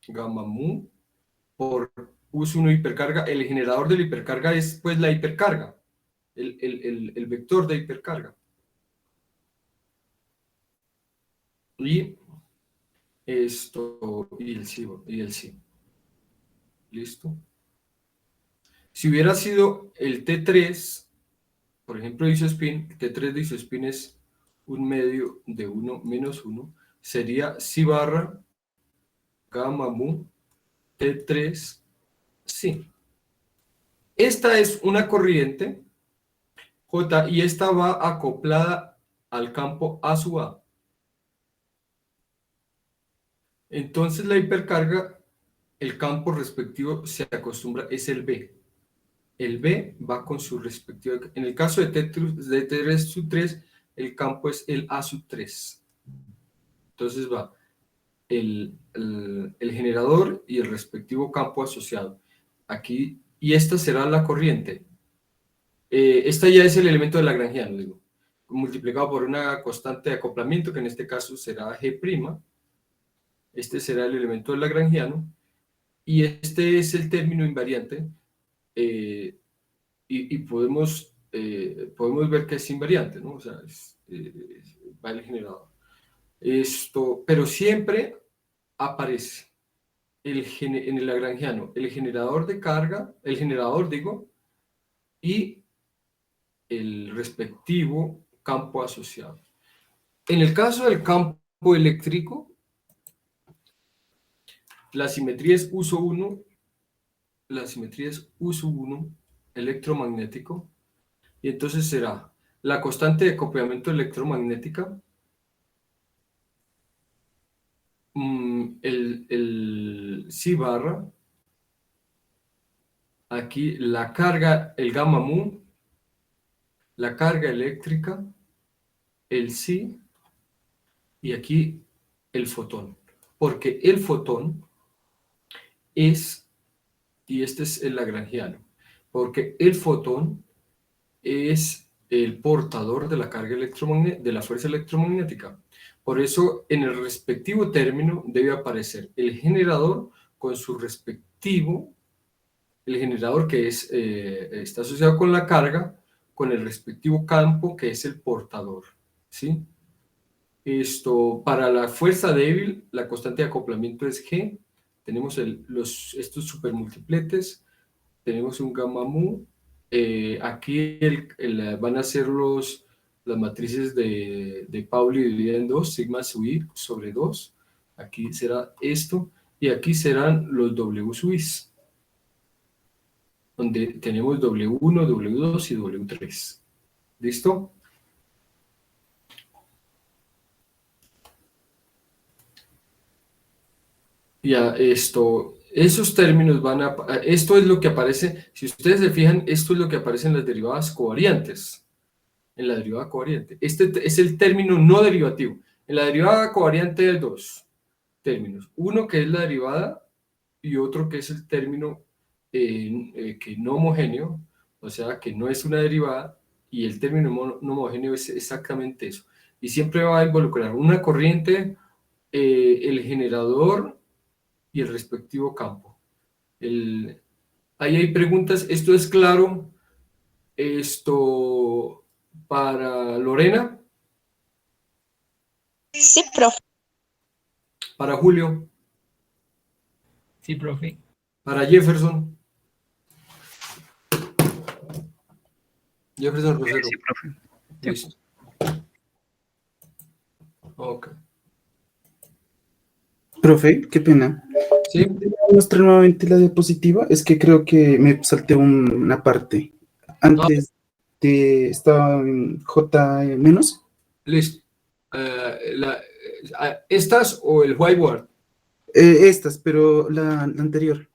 gamma mu, por U1 de hipercarga. El generador de la hipercarga es pues la hipercarga, el vector de hipercarga. Y esto, y el sí. ¿Listo? Si hubiera sido el T3, por ejemplo, de isospin, T3 de isospin es un medio de 1 menos 1, sería si barra gamma mu T3 sí. Esta es una corriente J y esta va acoplada al campo A sub A. Entonces la hipercarga, el campo respectivo se acostumbra, es el B. El B va con su respectivo. En el caso de T3 sub 3, el campo es el A sub 3. Entonces va el generador y el respectivo campo asociado. Aquí, y esta será la corriente. Esta ya es el elemento de Lagrangiano, digo, multiplicado por una constante de acoplamiento, que en este caso será G'. Este será el elemento del Lagrangiano. Y este es el término invariante. Y podemos ver que es invariante, ¿no? O sea, va el generador. Pero siempre aparece en el Lagrangiano el generador de carga, el generador, digo, y el respectivo campo asociado. En el caso del campo eléctrico, la simetría es uso 1, la simetría es uso 1 electromagnético, y entonces será la constante de acoplamiento electromagnética, el psi barra, aquí la carga, el gamma mu, la carga eléctrica, el psi, y aquí el fotón, porque el fotón es, y este es el lagrangiano, porque el fotón es el portador de la carga electromagnética, de la fuerza electromagnética. Por eso, en el respectivo término debe aparecer el generador con su respectivo, el generador que está asociado con la carga, con el respectivo campo que es el portador, ¿sí? Para la fuerza débil, la constante de acoplamiento es G. Tenemos estos supermultipletes, tenemos un gamma mu. Aquí van a ser las matrices de Pauli dividida en 2, sigma sub i sobre 2. Aquí será esto, y aquí serán los W sub i, donde tenemos W1, W2 y W3. ¿Listo? Ya, esos términos esto es lo que aparece, si ustedes se fijan, esto es lo que aparece en las derivadas covariantes. En la derivada covariante. Este es el término no derivativo. En la derivada covariante hay dos términos. Uno que es la derivada y otro que es el término que no homogéneo, o sea, que no es una derivada, y el término no homogéneo es exactamente eso. Y siempre va a involucrar una corriente, el generador y el respectivo campo. Ahí hay preguntas. ¿Esto es claro? Para Lorena. Sí, profe. Para Julio. Sí, profe. Para Jefferson. Jefferson Rosero. Sí, profe. Listo. Ok. Profe, qué pena. ¿Sí? Mostrar nuevamente la diapositiva. Es que creo que me salté una parte. Antes estaba en J menos. Listo. ¿Estas o el whiteboard? Estas, pero la anterior.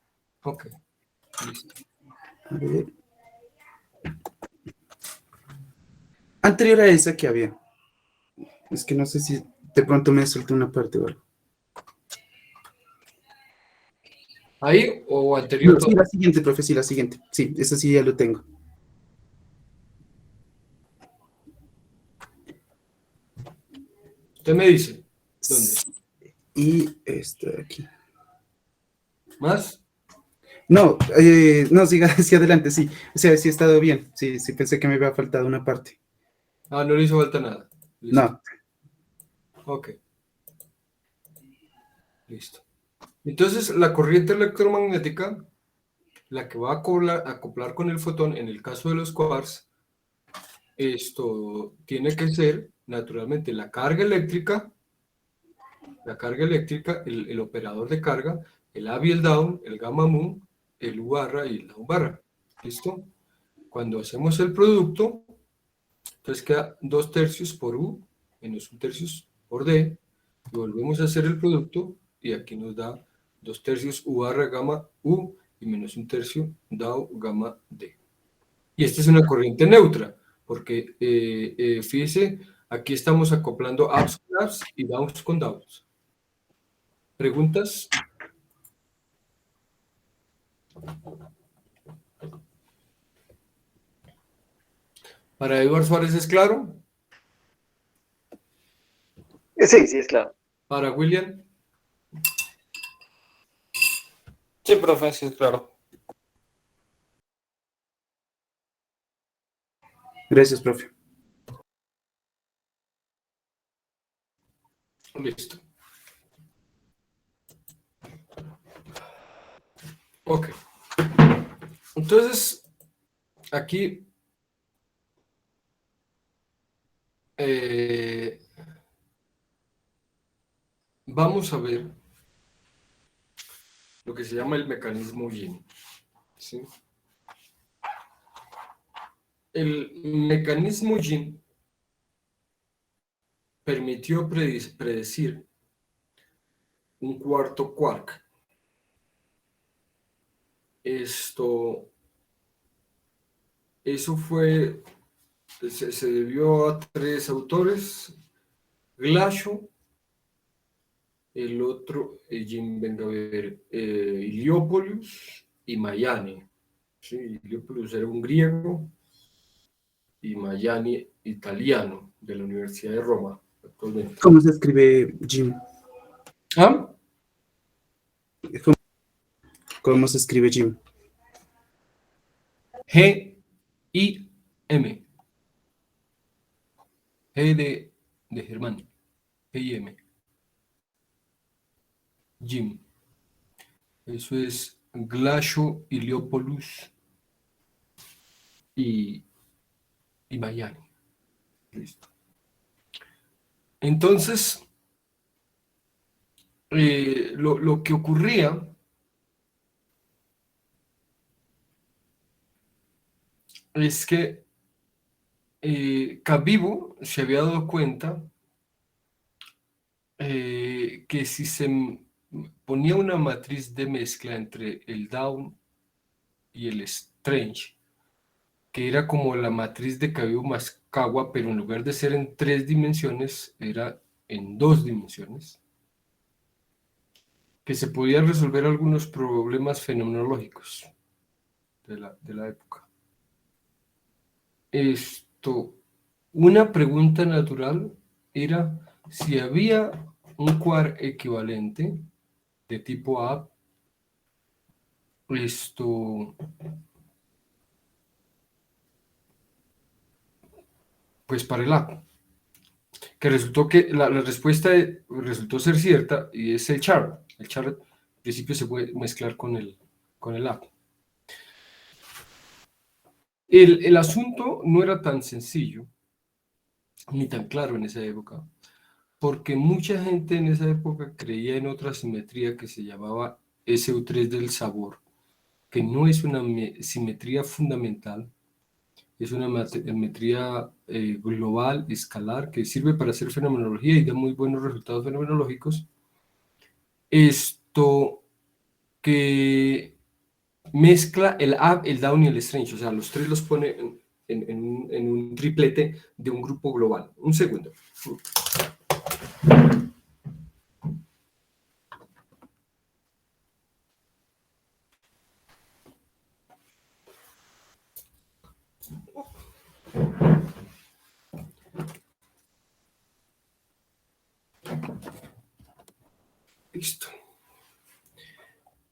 Ok. Listo. A ver. Anterior a esa que había. Es que no sé si de pronto me solté una parte o algo. ¿Ahí o anterior? No, sí, la siguiente, profe, sí, la siguiente. Sí, esa sí ya lo tengo. Usted me dice. ¿Dónde? Y esta de aquí. ¿Más? No, no, siga hacia adelante, sí. O sea, sí he estado bien. Sí, sí pensé que me había faltado una parte. Ah, no le hizo falta nada. Listo. No. Ok. Listo. Entonces, la corriente electromagnética, la que va a acoplar con el fotón, en el caso de los quarks, esto tiene que ser, naturalmente, la carga eléctrica, el operador de carga, el up y el down, el gamma mu, el u barra y el down barra. ¿Listo? Cuando hacemos el producto, entonces queda 2/3 por u menos 1/3 por d, y volvemos a hacer el producto, y aquí nos da 2/3 u barra gamma u y menos 1/3 dau gamma d. Y esta es una corriente neutra, porque fíjese, aquí estamos acoplando ups con ups y downs con downs. ¿Preguntas? ¿Para Eduardo Suárez es claro? Sí, sí, es claro. ¿Para William? Sí, profe, sí, claro. Gracias, profe. Listo. Ok. Entonces, aquí vamos a ver lo que se llama el mecanismo Yin. ¿Sí? El mecanismo Yin permitió predecir un cuarto quark. Eso se debió a 3 autores: Glashow, el otro, Jim, venga a ver, Iliopoulos y Mayani. Sí, Iliopoulos era un griego y Mayani italiano, de la Universidad de Roma actualmente. ¿Cómo se escribe Jim? ¿Ah? ¿Cómo se escribe Jim? G-I-M. G de Germán. G-I-M. Jim. Eso es Glashow, Iliopoulos y Mayani. Listo. Entonces, lo que ocurría es que Cabibbo se había dado cuenta que si se ponía una matriz de mezcla entre el Down y el Strange, que era como la matriz de Cabibbo-Mascagua, pero en lugar de ser en 3 dimensiones, era en 2 dimensiones, que se podían resolver algunos problemas fenomenológicos de la época. Una pregunta natural era si había un quark equivalente de tipo A, pues para el A, que resultó que la respuesta resultó ser cierta, y es el char. El char al principio se puede mezclar con el A. El asunto no era tan sencillo ni tan claro en esa época, porque mucha gente en esa época creía en otra simetría que se llamaba SU3 del sabor, que no es una simetría fundamental, Es una metría global, escalar, que sirve para hacer fenomenología y da muy buenos resultados fenomenológicos. Esto que mezcla el up, el down y el strange, o sea, los tres los pone en un triplete de un grupo global. Un segundo. Listo.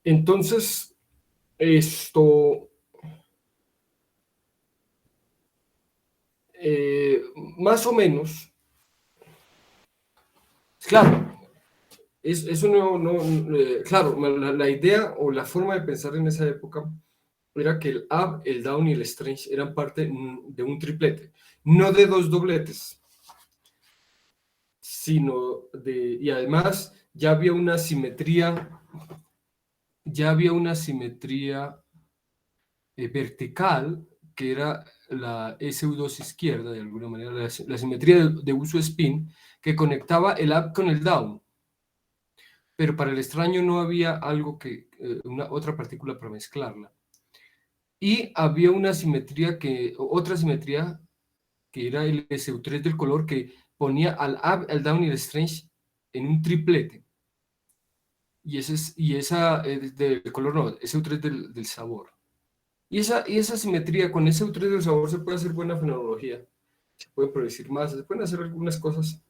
Entonces, esto, más o menos, claro, eso claro, la idea o la forma de pensar en esa época era que el up, el down y el strange eran parte de un triplete, no de dos dobletes, sino y además ya había una simetría vertical, que era la SU2 izquierda, de alguna manera, la simetría de uso spin, que conectaba el up con el down. Pero para el extraño no había algo otra partícula para mezclarla. Y había otra simetría que era el SU3 del color, que ponía al up, al down y el strange en un triplete. Y esa del color no, SU3 del sabor. Y esa simetría, con ese U3 del sabor se puede hacer buena fenomenología, se puede predecir más, se pueden hacer algunas cosas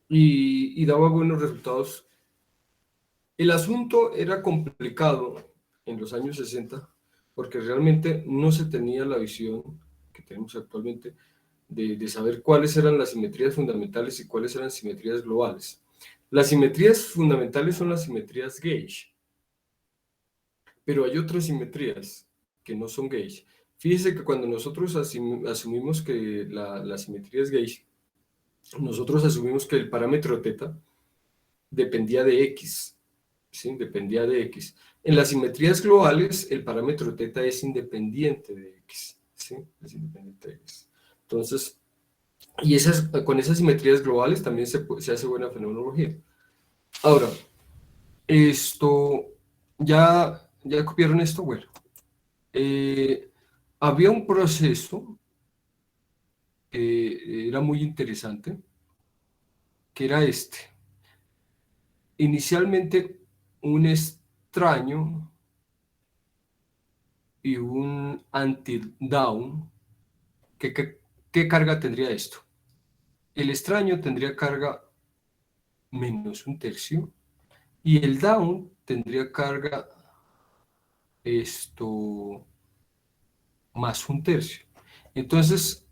y daba buenos resultados. El asunto era complicado en los años 60 porque realmente no se tenía la visión que tenemos actualmente de saber cuáles eran las simetrías fundamentales y cuáles eran simetrías globales. Las simetrías fundamentales son las simetrías gauge. Pero hay otras simetrías que no son gauge. Fíjese que cuando nosotros asumimos que la simetría es gauge, nosotros asumimos que el parámetro θ dependía de x, ¿sí? Dependía de x. En las simetrías globales, el parámetro θ es independiente de x, ¿sí? Es independiente de x. Entonces, con esas simetrías globales también se hace buena fenomenología. Ahora, ¿ya copiaron esto? Bueno, había un proceso que era muy interesante, que era este. Inicialmente, un extraño y un anti-down. ¿Qué carga tendría esto? El extraño tendría carga menos un tercio y el down tendría carga más un tercio. Entonces,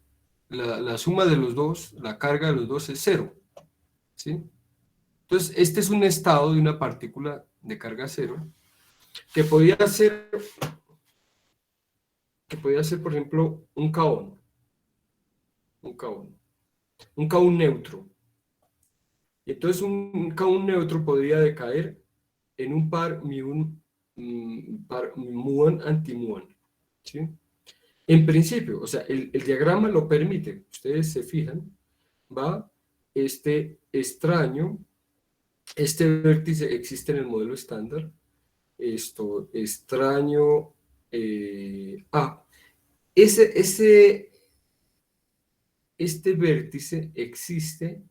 la suma de los dos, la carga de los dos es 0, ¿sí? Entonces, este es un estado de una partícula de carga 0 que podía ser, por ejemplo, un kaón. Un kaón neutro. Entonces, un kaón neutro podría decaer en un par muón antimuón, ¿sí? En principio, o sea, el diagrama lo permite. Ustedes se fijan, va este extraño, este vértice existe en el modelo estándar, extraño este vértice existe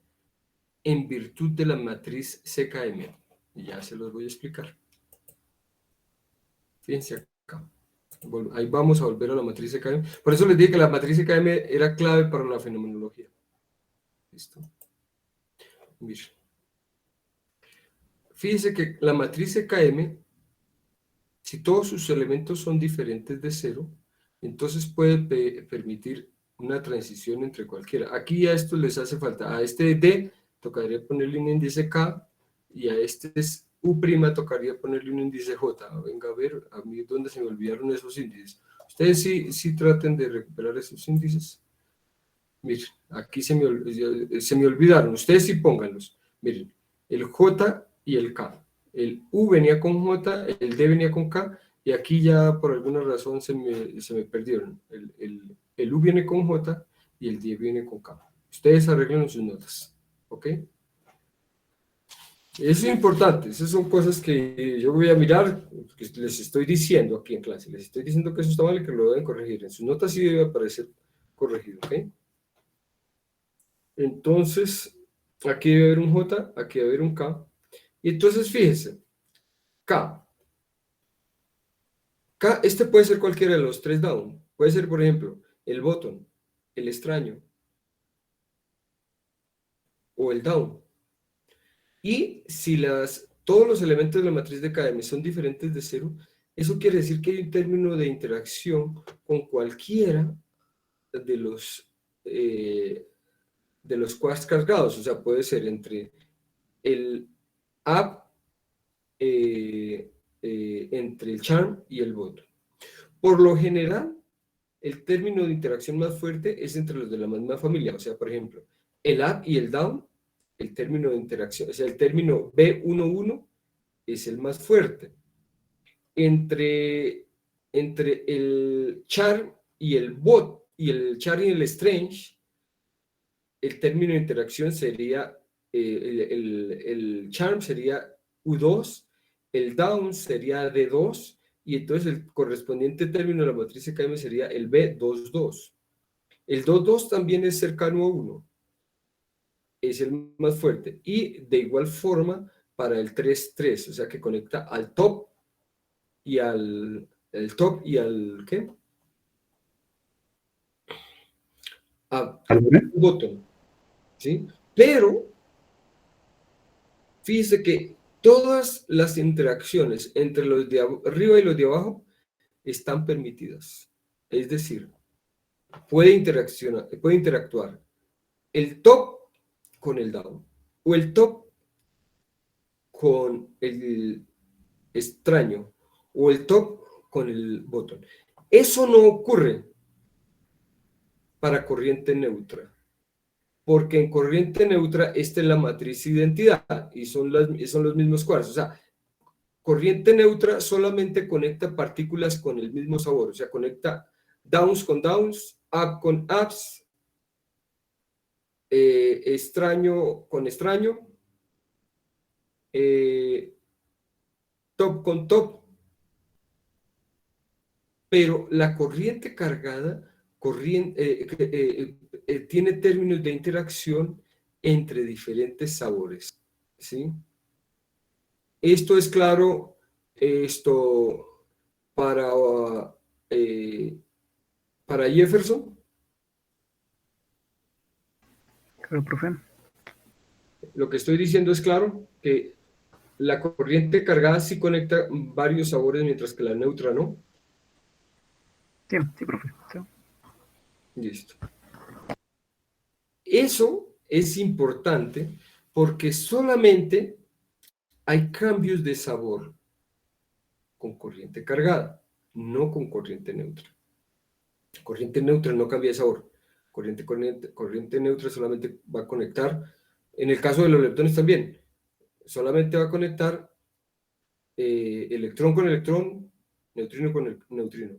en virtud de la matriz CKM, y ya se los voy a explicar. Fíjense acá. Ahí vamos a volver a la matriz CKM. Por eso les dije que la matriz CKM era clave para la fenomenología. ¿Listo? Miren. Fíjense que la matriz CKM, si todos sus elementos son diferentes de 0, entonces puede permitir una transición entre cualquiera. Aquí a esto les hace falta. A este D tocaría ponerle un índice K y a este es U' tocaría ponerle un índice J. Venga a ver, a mí dónde se me olvidaron esos índices. Ustedes sí traten de recuperar esos índices. Miren, aquí se me olvidaron. Ustedes sí pónganlos. Miren, el J y el K. El U venía con J, el D venía con K Y aquí ya por alguna razón se me perdieron. El U viene con J y el 10 viene con K. Ustedes arreglan sus notas, ¿ok? Eso es importante, esas son cosas que yo voy a mirar, que les estoy diciendo aquí en clase, les estoy diciendo que eso está mal y que lo deben corregir. En sus notas sí debe aparecer corregido, ¿ok? Entonces, aquí debe haber un J, aquí debe haber un K. Y entonces, fíjense, K. K, este puede ser cualquiera de los tres down. Puede ser, por ejemplo, el bottom, el extraño o el down. Y si todos los elementos de la matriz de KM son diferentes de 0, eso quiere decir que hay un término de interacción con cualquiera de los quarks cargados. O sea, puede ser entre el up, entre el charm y el bottom. Por lo general, el término de interacción más fuerte es entre los de la misma familia. O sea, por ejemplo, el up y el down, el término de interacción, o sea, el término B11 es el más fuerte. Entre el char y el bot, y el char y el strange, el término de interacción sería, el charm sería U2, el down sería D2, y entonces el correspondiente término de la matriz KM sería el B22. El 2,2 también es cercano a 1. Es el más fuerte. Y de igual forma para el 3,3, o sea que conecta al top y al ¿qué? Al bottom. ¿Sí? Pero fíjese que todas las interacciones entre los de arriba y los de abajo están permitidas. Es decir, puede interactuar el top con el down o el top con el extraño o el top con el bottom. Eso no ocurre para corriente neutra, porque en corriente neutra esta es la matriz identidad y son los mismos quarks. O sea, corriente neutra solamente conecta partículas con el mismo sabor, o sea, conecta downs con downs, up con ups, extraño con extraño, top con top, pero la corriente cargada tiene términos de interacción entre diferentes sabores, ¿sí? Esto es claro, para Jefferson. Claro, profe. Lo que estoy diciendo es claro, que la corriente cargada sí conecta varios sabores, mientras que la neutra no. Sí, sí, profe. Sí. Listo. Eso es importante porque solamente hay cambios de sabor con corriente cargada, no con corriente neutra. Corriente neutra no cambia de sabor. Corriente neutra solamente va a conectar, en el caso de los leptones también, solamente va a conectar electrón con electrón, neutrino con neutrino.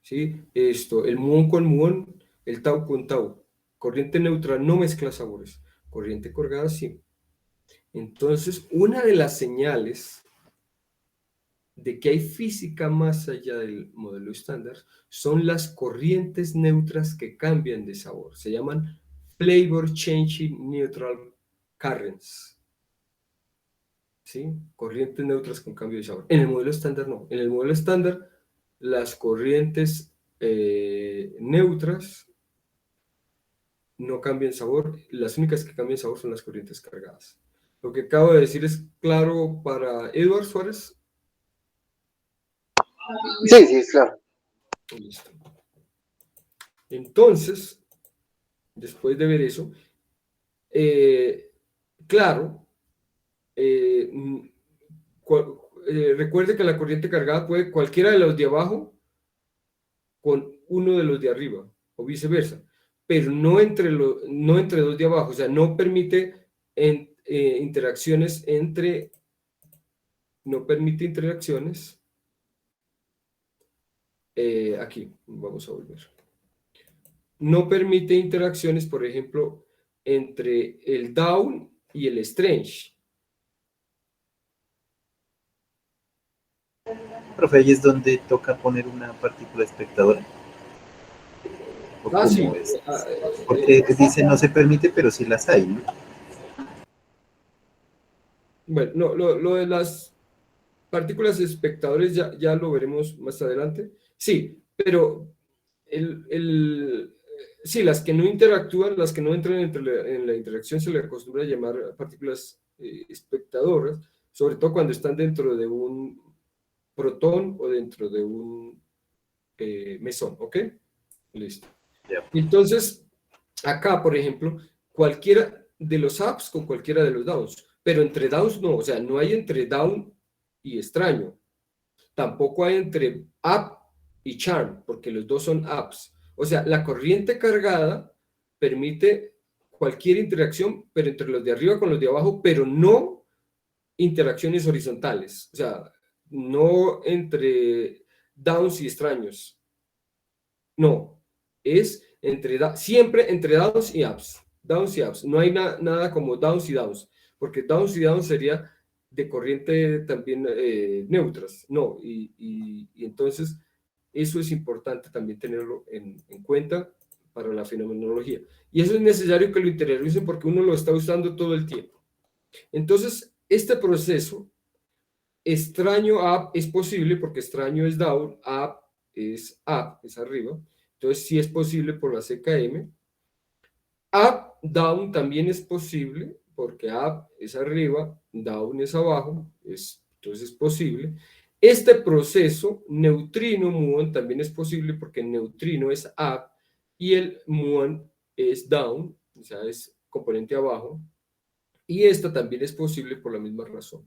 ¿Sí? El muón con muón, el tau con tau. Corriente neutra no mezcla sabores, corriente cargada sí. Entonces, una de las señales de que hay física más allá del modelo estándar son las corrientes neutras que cambian de sabor. Se llaman flavor changing neutral currents. ¿Sí? Corrientes neutras con cambio de sabor. En el modelo estándar no. En el modelo estándar, las corrientes neutras no cambian sabor. Las únicas que cambian sabor son las corrientes cargadas. Lo que acabo de decir es claro para Edward Suárez. Sí, sí, es claro. Listo. Entonces, después de ver eso, claro, recuerde que la corriente cargada puede cualquiera de los de abajo con uno de los de arriba, o viceversa, pero no entre dos de abajo, o sea, no permite interacciones Aquí, vamos a volver. No permite interacciones, por ejemplo, entre el down y el strange. Profe, ahí es donde toca poner una partícula espectadora. ¿O cómo Sí. es? Porque dice no se permite, pero sí las hay, ¿no? Bueno, no, lo de las partículas espectadores ya lo veremos más adelante. Sí, pero sí, las que no interactúan, las que no entran en la interacción se le acostumbra a llamar partículas espectadoras, sobre todo cuando están dentro de un protón o dentro de un mesón, ¿ok? Listo. Entonces, acá, por ejemplo, cualquiera de los ups con cualquiera de los downs, pero entre downs no, o sea, no hay entre down y extraño. Tampoco hay entre up y charm, porque los dos son ups. O sea, la corriente cargada permite cualquier interacción, pero entre los de arriba con los de abajo, pero no interacciones horizontales. O sea, no entre downs y extraños. No, es siempre entre downs y ups. Downs y ups. No hay nada como downs y downs, porque downs y downs sería de corriente también neutras. No, y entonces eso es importante también tenerlo en cuenta para la fenomenología. Y eso es necesario que lo interioricen porque uno lo está usando todo el tiempo. Entonces, este proceso extraño up es posible porque extraño es down, up, es arriba. Entonces sí es posible por la CKM. Up, down también es posible porque up es arriba, down es abajo, entonces es posible. Este proceso neutrino-muon también es posible porque el neutrino es up y el muon es down, o sea, es componente abajo. Y esta también es posible por la misma razón.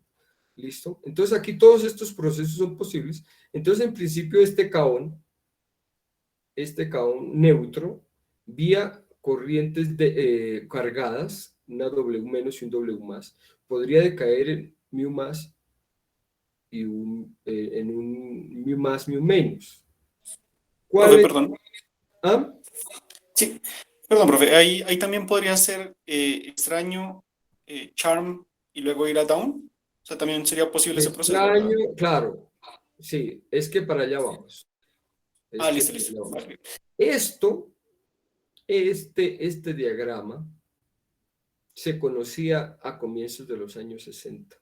¿Listo? Entonces aquí todos estos procesos son posibles. Entonces en principio este kaón neutro, vía corrientes cargadas, una W menos y un W más, podría decaer en mu más y en un mu más, mu menos. Profe, perdón. ¿Ah? Sí, perdón, profe. Ahí también podría ser extraño, charm y luego ir a down. O sea, también sería posible ese proceso, ¿verdad? Extraño, claro. Sí, es que para allá vamos. Listo. Vale. Este diagrama se conocía a comienzos de los años 60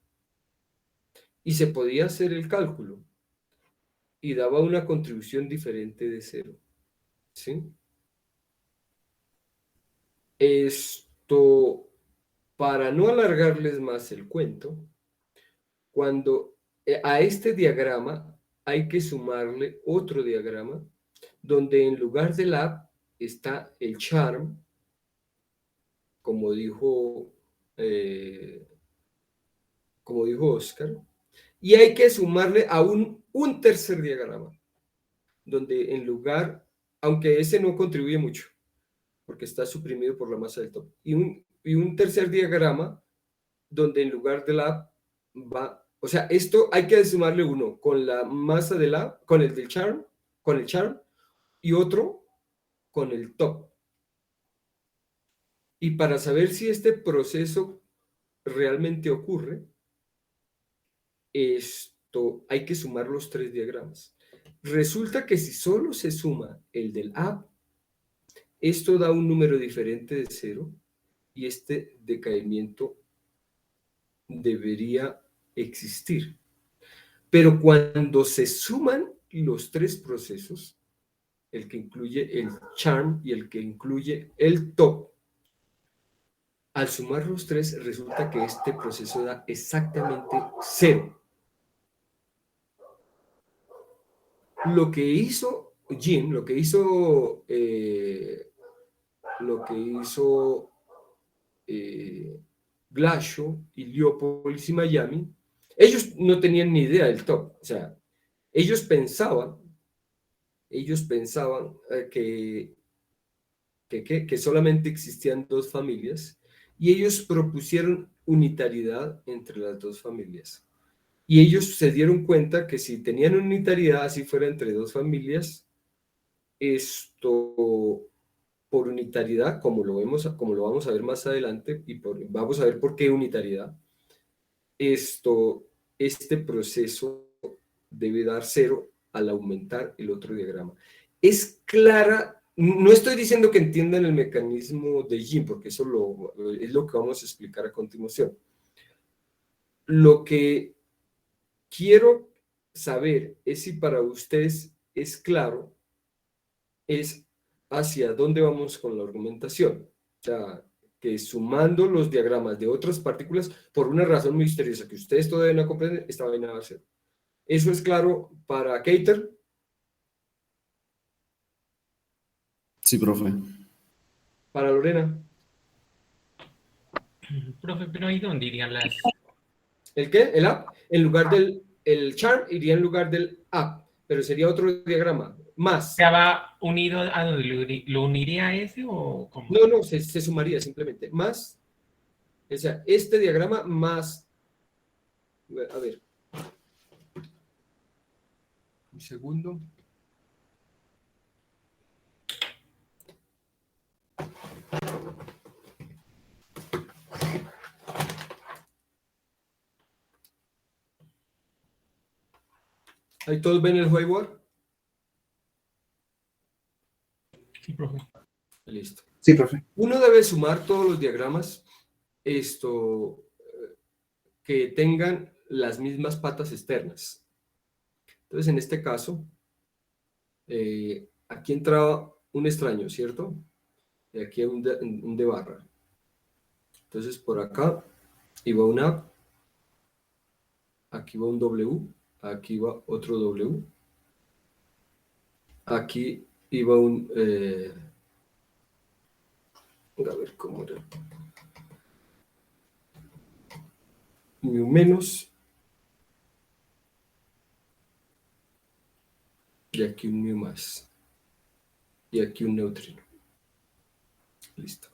y se podía hacer el cálculo y daba una contribución diferente de cero. ¿Sí? Para no alargarles más el cuento, cuando a este diagrama hay que sumarle otro diagrama donde en lugar del up está el charm, como dijo Oscar, y hay que sumarle a un tercer diagrama, donde en lugar, aunque ese no contribuye mucho, porque está suprimido por la masa del top, y un tercer diagrama, donde en lugar de la va, o sea, esto hay que sumarle uno con la masa de con el del charm, con el charm, y otro con el top. Y para saber si este proceso realmente ocurre, hay que sumar los tres diagramas. Resulta que si solo se suma el del up, esto da un número diferente de cero y este decaimiento debería existir. Pero cuando se suman los tres procesos, el que incluye el charm y el que incluye el top, al sumar los tres resulta que este proceso da exactamente cero. Lo que hizo Jim, lo que hizo Glashow y Leopold y Miami, ellos no tenían ni idea del top. O sea, ellos pensaban que solamente existían dos familias y ellos propusieron unitariedad entre las dos familias. Y ellos se dieron cuenta que si tenían unitariedad, así fuera entre dos familias, esto por unitariedad, como lo vamos a ver más adelante, y vamos a ver por qué unitariedad, este proceso debe dar 0 al aumentar el otro diagrama. Es clara, no estoy diciendo que entiendan el mecanismo de Jim, porque eso es lo que vamos a explicar a continuación. Lo que quiero saber es si para ustedes es claro, es hacia dónde vamos con la argumentación. O sea, que sumando los diagramas de otras partículas, por una razón misteriosa que ustedes todavía no comprenden, esta vaina va a ser. ¿Eso es claro para Keiter? Sí, profe. ¿Para Lorena? Profe, pero ahí dónde irían las... ¿El qué? ¿El up? En lugar del... El charm iría en lugar del up, pero sería otro diagrama. Más. ¿Se va unido a donde lo uniría a ese o cómo? No, se sumaría simplemente. Más. O sea, este diagrama más... A ver. Un segundo. ¿Ahí todos ven el whiteboard? Sí, profe. Listo. Sí, profe. Uno debe sumar todos los diagramas que tengan las mismas patas externas. Entonces, en este caso, aquí entraba un extraño, ¿cierto? Y aquí hay un de barra. Entonces, por acá iba un up, aquí va un W, aquí va otro W, aquí iba un... a ver cómo era. Mu menos. Y aquí un mu más. Y aquí un neutrino. Listo.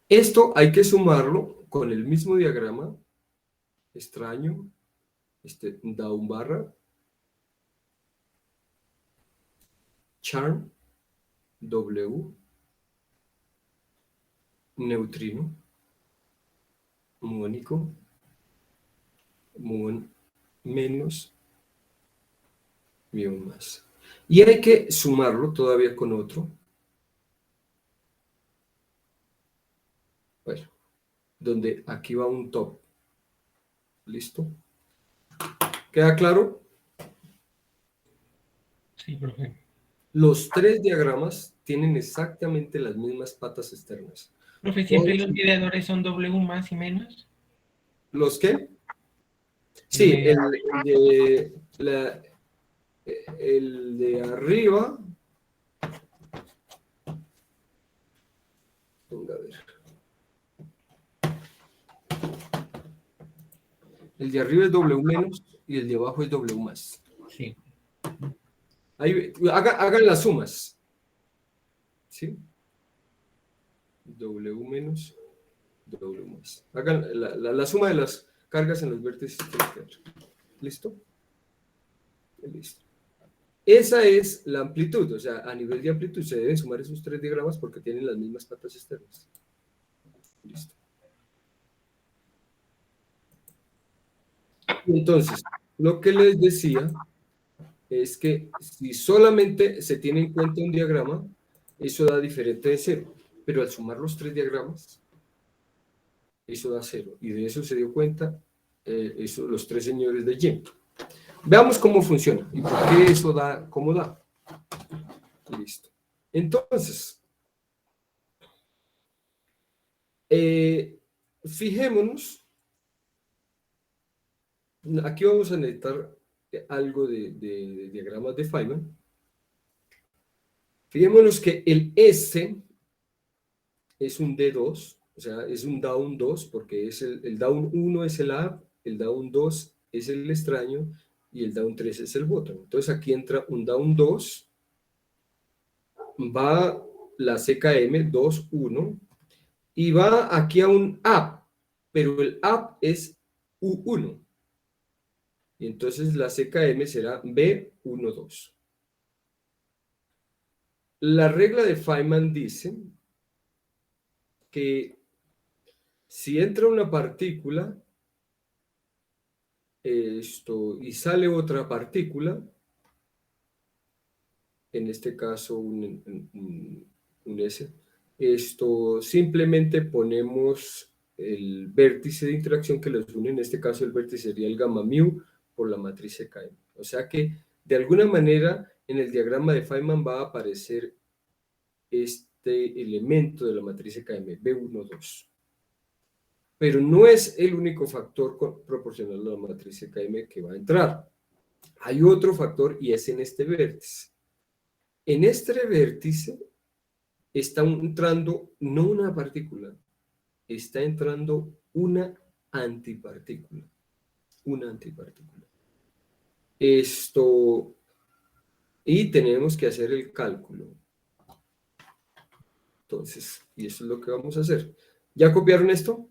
Esto hay que sumarlo con el mismo diagrama. Extraño. Down barra. Charm. W. Neutrino. Muónico. Muón menos. Mu más. Y hay que sumarlo todavía con otro. Bueno, donde aquí va un top. ¿Listo? ¿Queda claro? Sí, profe. Los tres diagramas tienen exactamente las mismas patas externas. Profe, ¿siempre los mediadores son W más y menos? ¿Los qué? Sí, el de arriba. Venga, a ver. El de arriba es W menos y el de abajo es W más. Sí. Ahí, hagan las sumas. ¿Sí? W menos, W más. Hagan la suma de las cargas en los vértices. ¿Listo? Listo. Esa es la amplitud, o sea, a nivel de amplitud se deben sumar esos tres diagramas porque tienen las mismas patas externas. Listo. Entonces, lo que les decía es que si solamente se tiene en cuenta un diagrama, eso da diferente de 0, pero al sumar los tres diagramas, eso da 0, y de eso se dio cuenta los tres señores de Jim. Veamos cómo funciona y por qué eso da, cómo da. Listo. Entonces, fijémonos, aquí vamos a necesitar algo de diagramas de Feynman. Fijémonos que el S es un D2, o sea, es un down 2, porque es el down 1 es el up, el down 2 es el extraño, y el down 3 es el bottom. Entonces aquí entra un down 2, va la CKM 2, 1, y va aquí a un up, pero el up es U1. Y entonces la CKM será B12. La regla de Feynman dice que si entra una partícula y sale otra partícula, en este caso un S, simplemente ponemos el vértice de interacción que los une, en este caso el vértice sería el gamma mu por la matriz CKM. O sea que de alguna manera en el diagrama de Feynman va a aparecer este elemento de la matriz CKM, B12. Pero no es el único factor proporcional a la matriz CKM que va a entrar. Hay otro factor y es en este vértice. En este vértice está entrando no una partícula, está entrando una antipartícula. Una antipartícula. Y tenemos que hacer el cálculo. Entonces, y eso es lo que vamos a hacer. ¿Ya copiaron esto?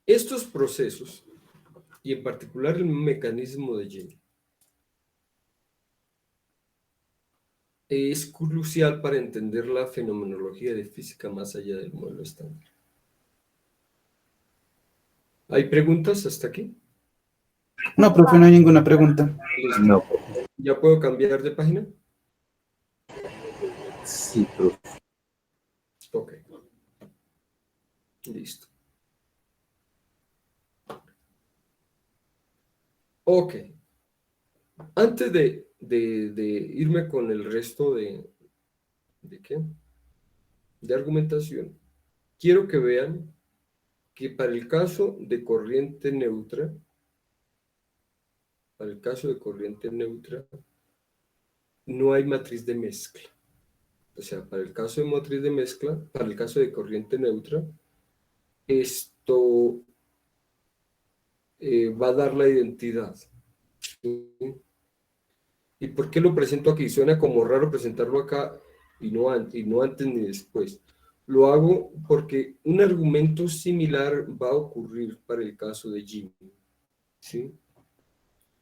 Estos procesos, y en particular el mecanismo de Gini, es crucial para entender la fenomenología de física más allá del modelo estándar. ¿Hay preguntas hasta aquí? No, profe, no hay ninguna pregunta. Listo. No, ¿Ya puedo cambiar de página? sí, profe. Ok. Listo. Ok. Antes de irme con el resto ¿de qué? De argumentación, quiero que vean que para el caso de corriente neutra, no hay matriz de mezcla. O sea, para el caso de matriz de mezcla, para el caso de corriente neutra, esto va a dar la identidad. ¿Sí? ¿Y por qué lo presento aquí? Suena como raro presentarlo acá y no antes ni después. Lo hago porque un argumento similar va a ocurrir para el caso de Gini. ¿Sí?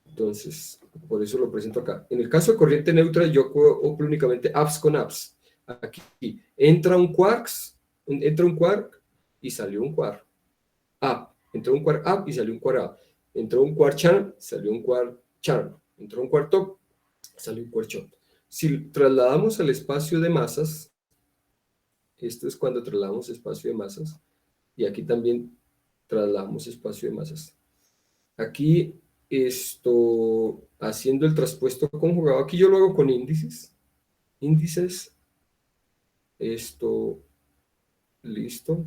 Entonces, por eso lo presento acá. En el caso de corriente neutra, yo opero únicamente apps con apps. Aquí entra un quark y salió un quark up. Entró un quark up y salió un quark up. Entró un quark channel, salió un quark channel. Entró un quark top, salió un quark short. Si trasladamos al espacio de masas, esto es cuando trasladamos espacio de masas, y aquí también trasladamos espacio de masas. Aquí haciendo el traspuesto conjugado, aquí yo lo hago con índices, listo.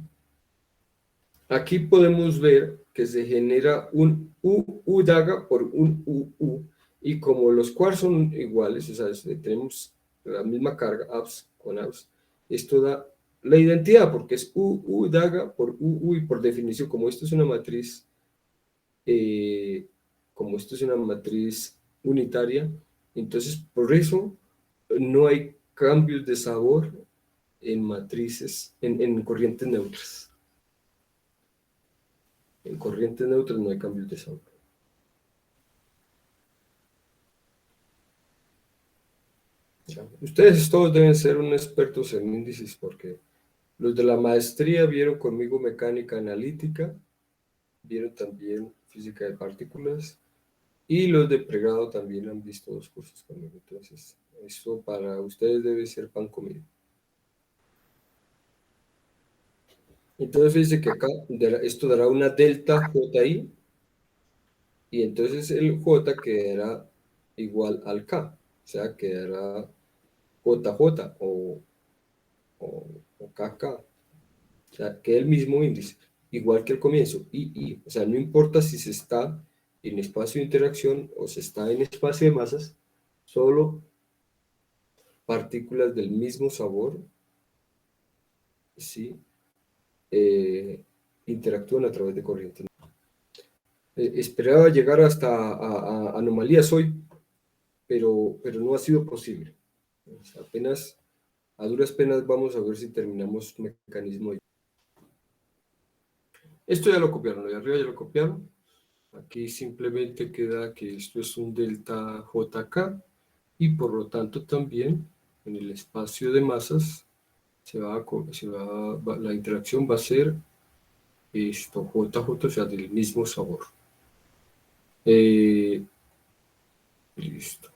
Aquí podemos ver que se genera un U daga por un U, y como los quarks son iguales, o sea, tenemos la misma carga, apps con apps, esto da la identidad, porque es U daga por U, y por definición, como esto es una matriz, unitaria, entonces por eso no hay cambios de sabor en matrices, en corrientes neutras. En corrientes neutras no hay cambios de sabor. Ya. Ustedes todos deben ser unos expertos en índices, porque los de la maestría vieron conmigo mecánica analítica, vieron también física de partículas, y los de pregrado también han visto 2 cursos conmigo. Entonces, eso para ustedes debe ser pan comido. Entonces fíjense que acá esto dará una delta JI, y entonces el J quedará igual al K, o sea, quedará JJ o KK, o sea, que es el mismo índice, igual que el comienzo, o sea, no importa si se está en espacio de interacción o se está en espacio de masas, solo partículas del mismo sabor, ¿sí? Interactúan a través de corrientes. Esperaba llegar hasta a anomalías hoy, pero no ha sido posible. O sea, apenas, a duras penas, vamos a ver si terminamos mecanismo. Esto ya lo copiaron, lo de arriba ya lo copiaron. Aquí simplemente queda que esto es un delta JK y por lo tanto también en el espacio de masas la interacción va a ser esto, JJ, o sea, del mismo sabor. Listo.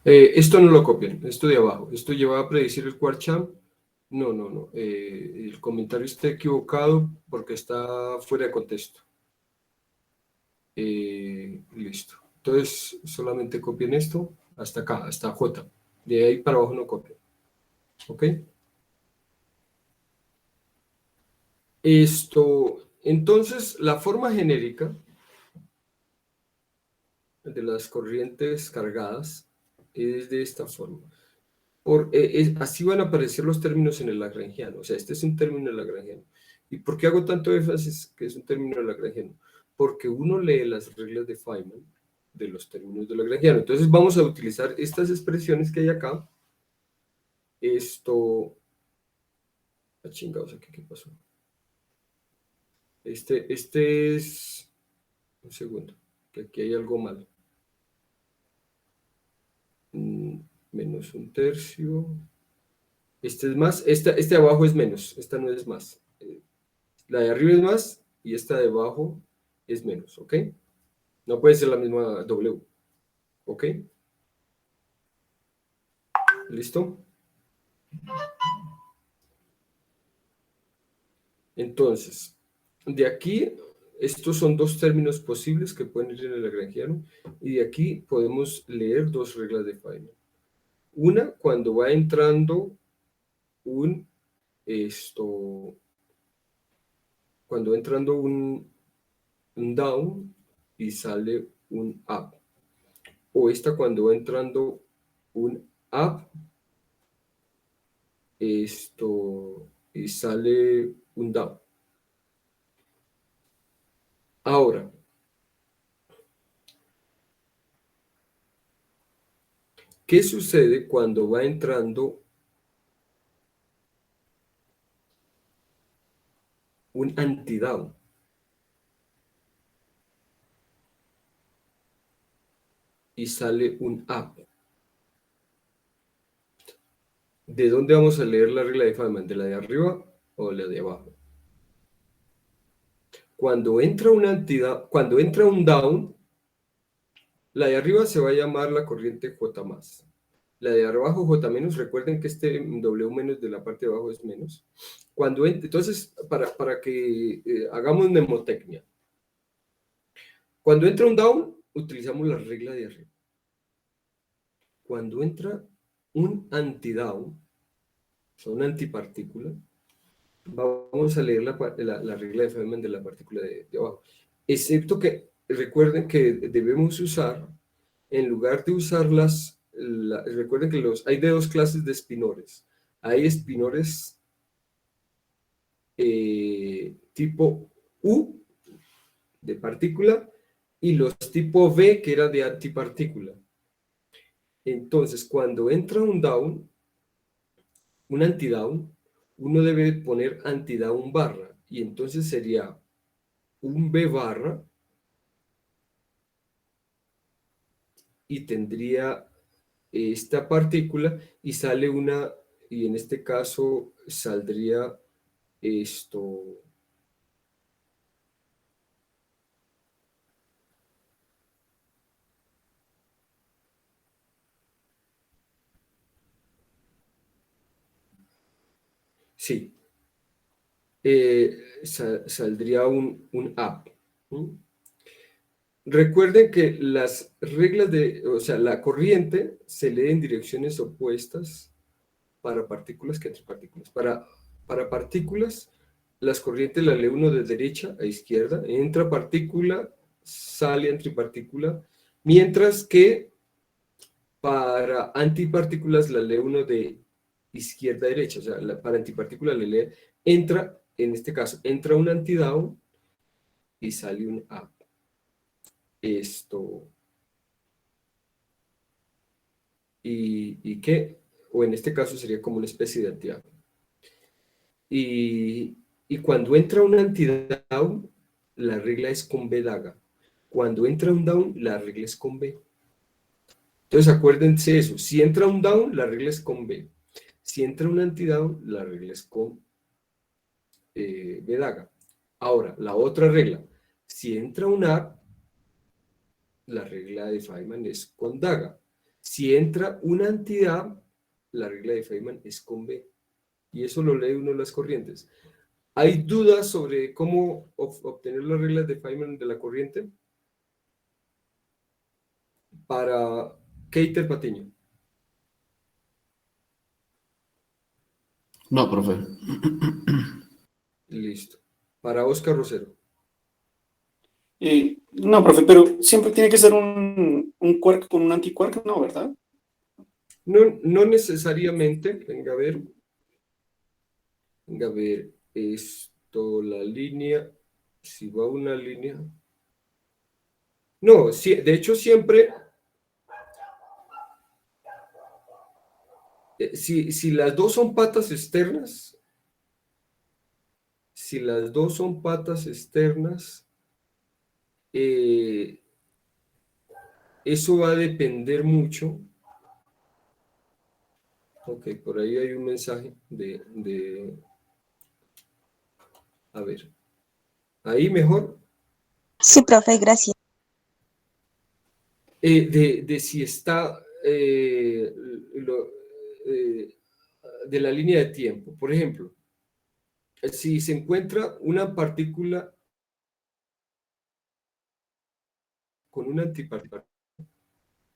Esto no lo copian, esto de abajo. Esto lleva a predecir el quark-champ. No. El comentario está equivocado porque está fuera de contexto. Listo. Entonces, solamente copien esto hasta acá, hasta J. De ahí para abajo no copien. ¿Ok? Entonces, la forma genérica de las corrientes cargadas es de esta forma. Así van a aparecer los términos en el lagrangiano. O sea, este es un término lagrangiano. ¿Y por qué hago tanto énfasis que es un término lagrangiano? Porque uno lee las reglas de Feynman de los términos de lagrangiano. Entonces vamos a utilizar estas expresiones que hay acá. Chingados, aquí, ¿qué pasó? Este es... Un segundo, que aquí hay algo mal. Menos un tercio. Este es más, este de abajo es menos, esta no es más. La de arriba es más y esta de abajo es menos, ¿ok? No puede ser la misma W, ¿ok? ¿Listo? Entonces, de aquí, estos son dos términos posibles que pueden ir en el lagrangiano y de aquí podemos leer dos reglas de Feynman. Una, cuando va entrando cuando entrando un down y sale un up. O esta cuando va entrando un up y sale un down. Ahora, ¿qué sucede cuando va entrando un anti-down? Y sale un up. ¿De dónde vamos a leer la regla de Feynman? ¿De la de arriba o de la de abajo? Cuando entra un down, la de arriba se va a llamar la corriente J+. La de abajo J-, recuerden que este W- de la parte de abajo es menos. Entonces, para que hagamos mnemotecnia. Cuando entra un down, utilizamos la regla de arriba. Cuando entra un anti-down, o sea, una antipartícula, vamos a leer la regla de Feynman de la partícula de abajo. Excepto que recuerden que debemos usar, en lugar de usarlas, recuerden que hay de dos clases de espinores. Hay espinores tipo U, de partícula, y los tipo V, que era de antipartícula. Entonces, cuando entra un down, un anti-down, uno debe poner anti-down barra, y entonces sería un B barra, y tendría esta partícula, y sale y en este caso saldría esto. Sí. Saldría un up. Recuerden que las reglas o sea, la corriente se lee en direcciones opuestas para partículas que entre partículas. Para partículas, las corrientes las lee uno de derecha a izquierda, entra partícula, sale antipartícula, mientras que para antipartículas la lee uno de izquierda a derecha, o sea, para antipartícula le lee, en este caso, entra un anti-down y sale un up. ¿Y qué? O en este caso sería como una especie de anti-up. Y Y cuando entra un anti-down, la regla es con B daga. Cuando entra un down, la regla es con B. Entonces acuérdense eso. Si entra un down, la regla es con B. Si entra un anti-down, la regla es con B daga. Ahora, la otra regla. Si entra un up, la regla de Feynman es con daga. Si entra un anti-up, la regla de Feynman es con B. Y eso lo lee uno en las corrientes. ¿Hay dudas sobre cómo obtener las reglas de Feynman de la corriente? Para Keiter Patiño. No, profe. Listo. Para Oscar Rosero. No, profe, pero siempre tiene que ser un quark con un antiquark, ¿no? ¿Verdad? No necesariamente. Venga a ver. Venga a ver. Esto, la línea. Si va una línea. No, sí, de hecho siempre. Si las dos son patas externas. Si las dos son patas externas. Eso va a depender mucho. Ok, por ahí hay un mensaje de... A ver. Ahí mejor. Sí, profe, gracias. De si está de la línea de tiempo. Por ejemplo, si se encuentra una partícula con una antipartícula,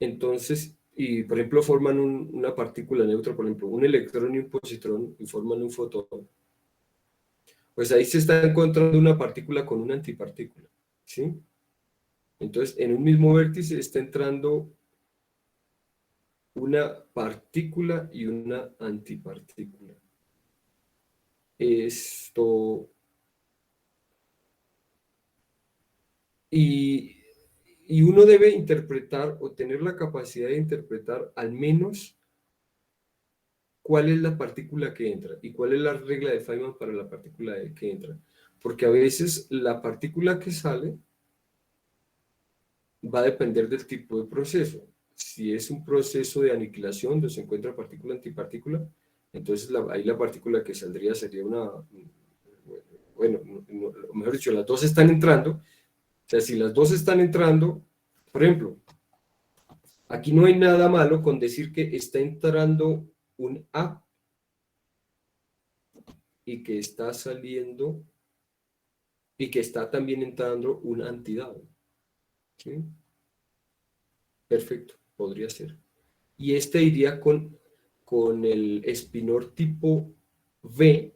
entonces, y por ejemplo forman una partícula neutra, por ejemplo, un electrón y un positrón, y forman un fotón, pues ahí se está encontrando una partícula con una antipartícula, ¿sí? Entonces, en un mismo vértice está entrando una partícula y una antipartícula. Esto... Y uno debe interpretar o tener la capacidad de interpretar al menos cuál es la partícula que entra y cuál es la regla de Feynman para la partícula que entra. Porque a veces la partícula que sale va a depender del tipo de proceso. Si es un proceso de aniquilación donde se encuentra partícula-antipartícula, entonces ahí la partícula que saldría sería una... Bueno, mejor dicho, las dos están entrando. O sea, si las dos están entrando, por ejemplo, aquí no hay nada malo con decir que está entrando un A y que está saliendo y que está también entrando un antidado. ¿Sí? Perfecto, podría ser. Y este iría con el espinor tipo V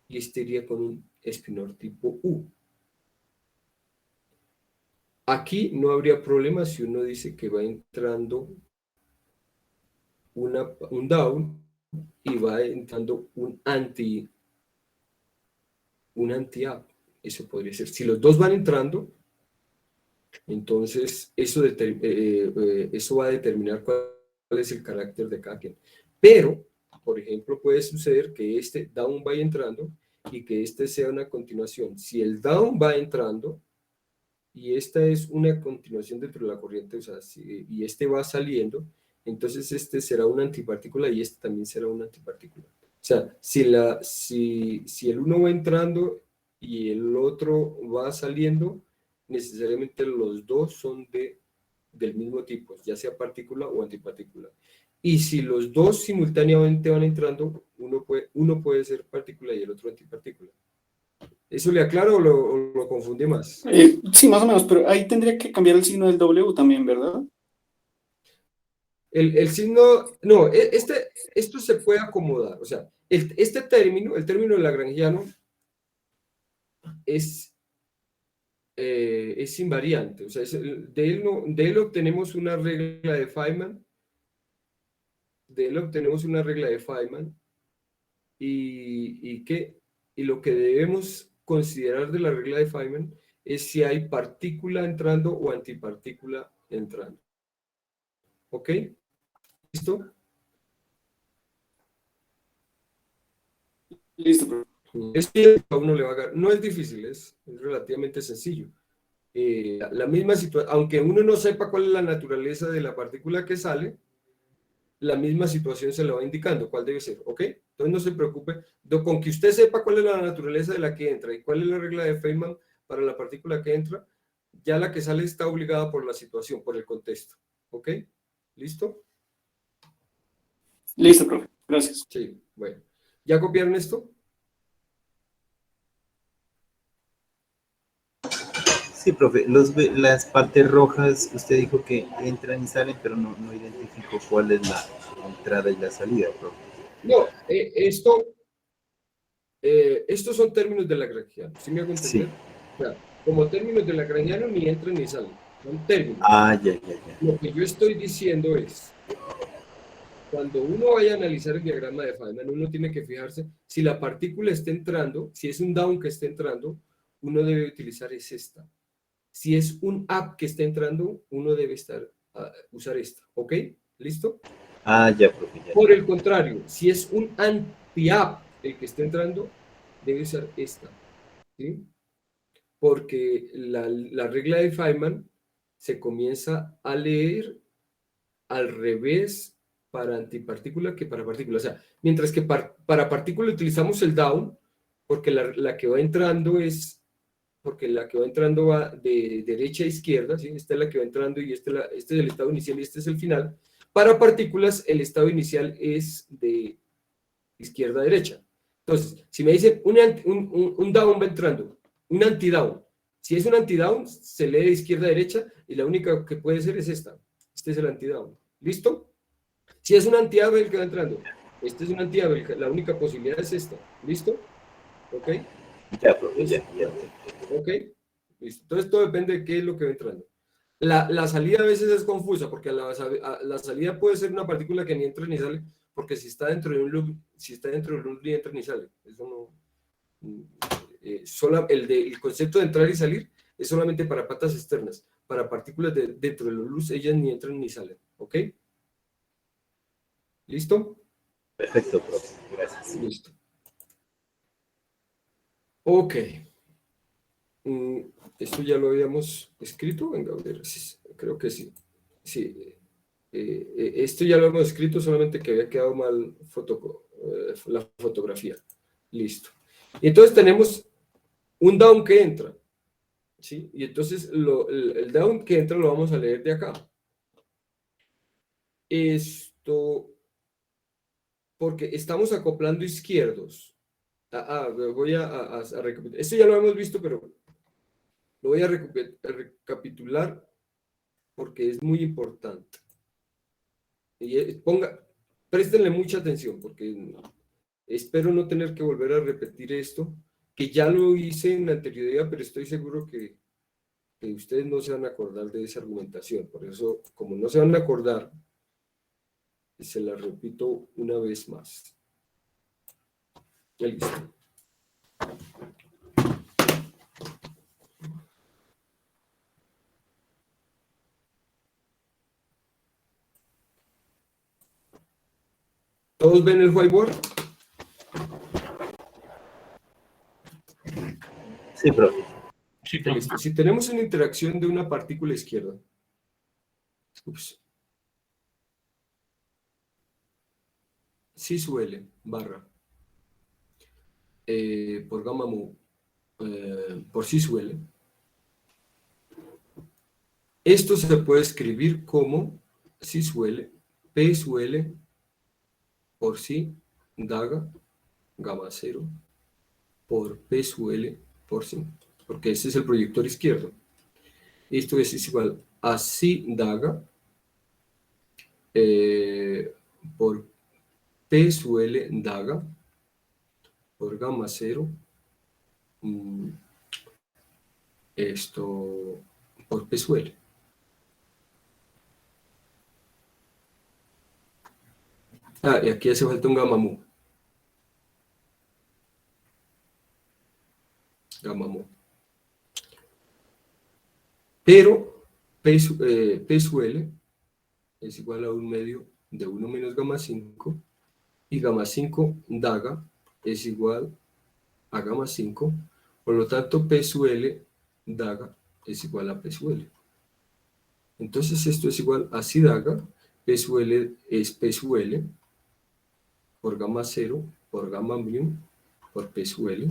y este iría con un espinor tipo U. Aquí no habría problema si uno dice que va entrando un down y va entrando un anti-up. Eso podría ser. Si los dos van entrando, entonces eso va a determinar cuál es el carácter de cada quien. Pero, por ejemplo, puede suceder que este down vaya entrando y que este sea una continuación. Si el down va entrando y esta es una continuación dentro de la corriente, o sea, y este va saliendo, entonces este será una antipartícula y este también será una antipartícula. O sea, si el uno va entrando y el otro va saliendo, necesariamente los dos son del mismo tipo, ya sea partícula o antipartícula. Y si los dos simultáneamente van entrando, uno puede ser partícula y el otro antipartícula. ¿Eso le aclaro o lo confunde más? Sí, más o menos, pero ahí tendría que cambiar el signo del W también, ¿verdad? El signo, no, esto se puede acomodar, o sea, este término, el término lagrangiano, es invariante, o sea, de él obtenemos una regla de Feynman, y lo que debemos considerar de la regla de Feynman es si hay partícula entrando o antipartícula entrando. ¿Ok? ¿Listo? Listo, profe. Esto a uno le va a ganar. No es difícil, es relativamente sencillo. La misma situación, aunque uno no sepa cuál es la naturaleza de la partícula que sale, la misma situación se le va indicando cuál debe ser, ¿ok? Entonces no se preocupe, con que usted sepa cuál es la naturaleza de la que entra y cuál es la regla de Feynman para la partícula que entra, ya la que sale está obligada por la situación, por el contexto, ¿ok? ¿Listo? Listo, profe. Gracias. Sí, bueno. ¿Ya copiaron esto? Sí, profe, las partes rojas, usted dijo que entran y salen, pero no identificó cuál es la entrada y la salida, profe. No, estos son términos de Lagrangiano, ¿sí me hago entender? Sí. O sea, como términos de Lagrangiano ni entran ni salen, son términos. Ya. Lo que yo estoy diciendo es, cuando uno vaya a analizar el diagrama de Feynman, uno tiene que fijarse si la partícula está entrando, si es un down que está entrando, uno debe utilizar es esta. Si es un up que está entrando, uno debe usar esta, ¿ok? ¿Listo? Ya, profe. Ya. Por el contrario, si es un anti-up el que está entrando, debe usar esta, ¿sí? Porque la regla de Feynman se comienza a leer al revés para antipartícula que para partícula. O sea, mientras que para partícula utilizamos el down, porque la que va entrando va de derecha a izquierda, ¿sí? Esta es la que va entrando y este es el estado inicial y este es el final. Para partículas, el estado inicial es de izquierda a derecha. Entonces, si me dicen un down va entrando, un anti-down, si es un anti-down, se lee de izquierda a derecha y la única que puede ser es esta. Este es el anti-down. ¿Listo? Si es un anti-up el que va entrando, este es un anti-up, la única posibilidad es esta. ¿Listo? ¿Ok? Ya, profe, ya. ¿Ok? Listo. Entonces todo depende de qué es lo que va entrando. La salida a veces es confusa, porque la salida puede ser una partícula que ni entra ni sale, porque si está dentro de un loop, ni entra ni sale. Eso no... el concepto de entrar y salir es solamente para patas externas. Para partículas dentro de los loops, ellas ni entran ni salen. ¿Ok? ¿Listo? Perfecto, profe. Gracias. Listo. Ok. Esto ya lo habíamos escrito. Venga, a ver, creo que sí. Sí. Esto ya lo hemos escrito, solamente que había quedado mal la fotografía. Listo. Y entonces tenemos un down que entra. ¿Sí? Y entonces el down que entra lo vamos a leer de acá. Esto, porque estamos acoplando izquierdos. Voy a recapitular. Esto ya lo hemos visto, pero lo voy a recapitular porque es muy importante. Y préstenle mucha atención porque espero no tener que volver a repetir esto, que ya lo hice en la anterioridad, pero estoy seguro que ustedes no se van a acordar de esa argumentación. Por eso, como no se van a acordar, se la repito una vez más. Ya listo. ¿Todos ven el whiteboard? Sí, profe. Sí, profe. Listo. Si tenemos una interacción de una partícula izquierda, sí suele, barra, por gamma mu, por sí suele, esto se puede escribir como sí suele, P suele, por sí, daga, gamma 0, por P suele, por sí, porque ese es el proyector izquierdo. Esto es igual a sí daga, por P suele daga, por gamma 0, esto por P suele. Y aquí hace falta un gamma mu. Gamma mu. Pero P suele es igual a 1 medio de 1 menos gamma 5 y gamma 5 daga es igual a gamma 5, por lo tanto P sub L daga es igual a P sub L. Entonces esto es igual a si daga, P sub L es P sub L por gamma 0 por gamma mu por P sub L.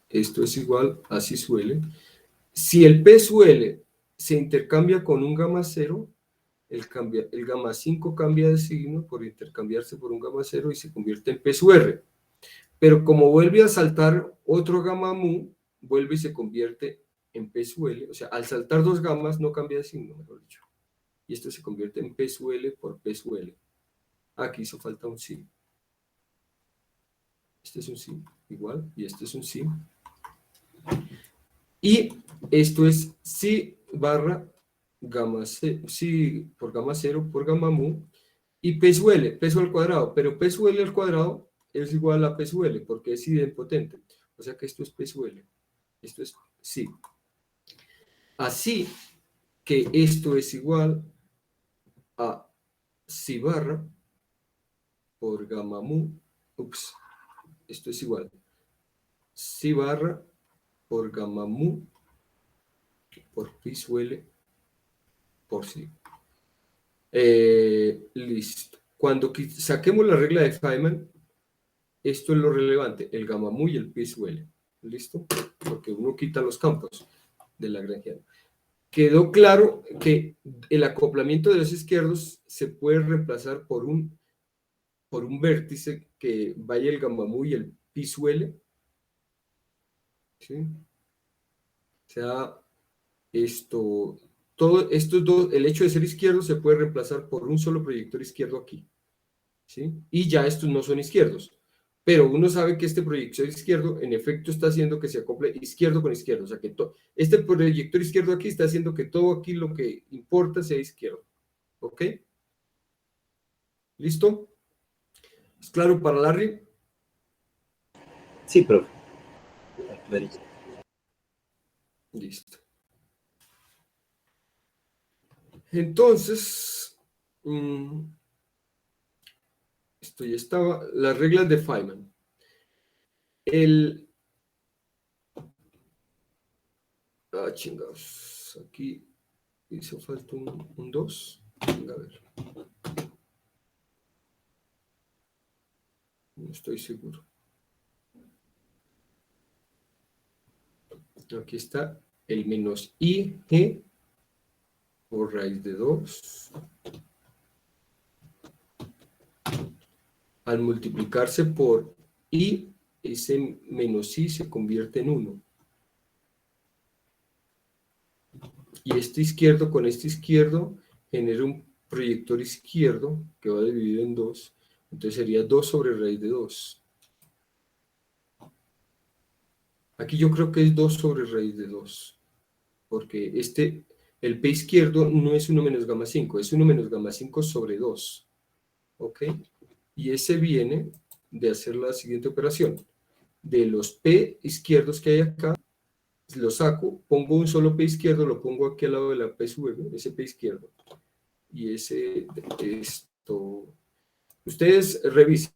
Esto es igual a si sub L. Si el P sub L se intercambia con un gamma 0, el gamma 5 cambia de signo por intercambiarse por un gamma 0 y se convierte en P sub R. Pero como vuelve a saltar otro gamma mu, vuelve y se convierte en P sub L. O sea, al saltar dos gamas no cambia de signo, mejor dicho. Y esto se convierte en P sub L por P sub L. Aquí hizo falta un sí. Este es un sí, igual, y este es un sí. Y esto es sí barra gamma C, sí por gamma 0 por gamma mu, y P sub L, P sub al cuadrado, pero P sub L al cuadrado es igual a P sub L, porque es idempotente. O sea que esto es P sub L. Esto es sí. Así que esto es igual a si barra por gamma mu, esto es igual si barra por gamma mu por pi sub L por si. Listo. Cuando saquemos la regla de Feynman, esto es lo relevante, el gamma mu y el pi sub L. ¿Listo? Porque uno quita los campos de Lagrangiano. Quedó claro que el acoplamiento de los izquierdos se puede reemplazar por un vértice que vaya el gamma mu y el pi sub L. ¿Sí? O sea, estos dos, el hecho de ser izquierdo se puede reemplazar por un solo proyector izquierdo aquí. ¿Sí? Y ya estos no son izquierdos. Pero uno sabe que este proyector izquierdo en efecto está haciendo que se acople izquierdo con izquierdo. O sea que este proyector izquierdo aquí está haciendo que todo aquí lo que importa sea izquierdo. ¿Ok? ¿Listo? ¿Es claro para Larry? Sí, profe. Listo. Entonces, esto ya estaba, las reglas de Feynman. Chingados, aquí hizo falta un 2. Venga, a ver. No estoy seguro. Aquí está el menos IG por raíz de 2. Al multiplicarse por I, ese menos I se convierte en 1. Y este izquierdo con este izquierdo genera un proyector izquierdo que va dividido en 2. Entonces sería 2 sobre raíz de 2. Aquí yo creo que es 2 sobre raíz de 2. Porque el P izquierdo no es 1 menos gamma 5, es 1 menos gamma 5 sobre 2. ¿Ok? Y ese viene de hacer la siguiente operación. De los P izquierdos que hay acá, lo saco, pongo un solo P izquierdo, lo pongo aquí al lado de la P sub, ese P izquierdo. Y ustedes revisen,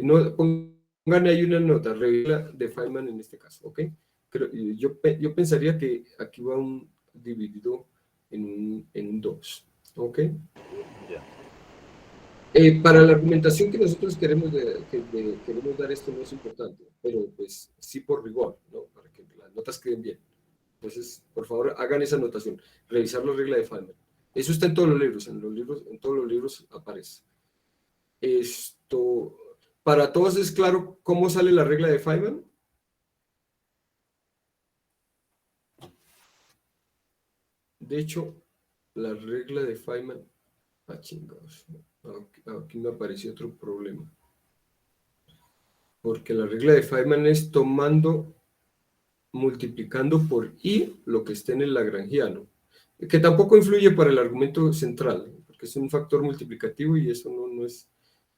no, pongan ahí una nota, regla de Feynman en este caso, ¿ok? Yo pensaría que aquí va dividido en un 2, ¿ok? Para la argumentación que nosotros queremos dar, esto no es importante, pero pues sí por rigor, ¿no? Para que las notas queden bien. Entonces, por favor, hagan esa anotación, revisar la regla de Feynman. Eso está en todos los libros, en todos los libros aparece. ¿Para todos es claro cómo sale la regla de Feynman? De hecho, la regla de Feynman... chingados. Aquí me apareció otro problema. Porque la regla de Feynman es multiplicando por I lo que esté en el lagrangiano. Que tampoco influye para el argumento central, porque es un factor multiplicativo y eso no es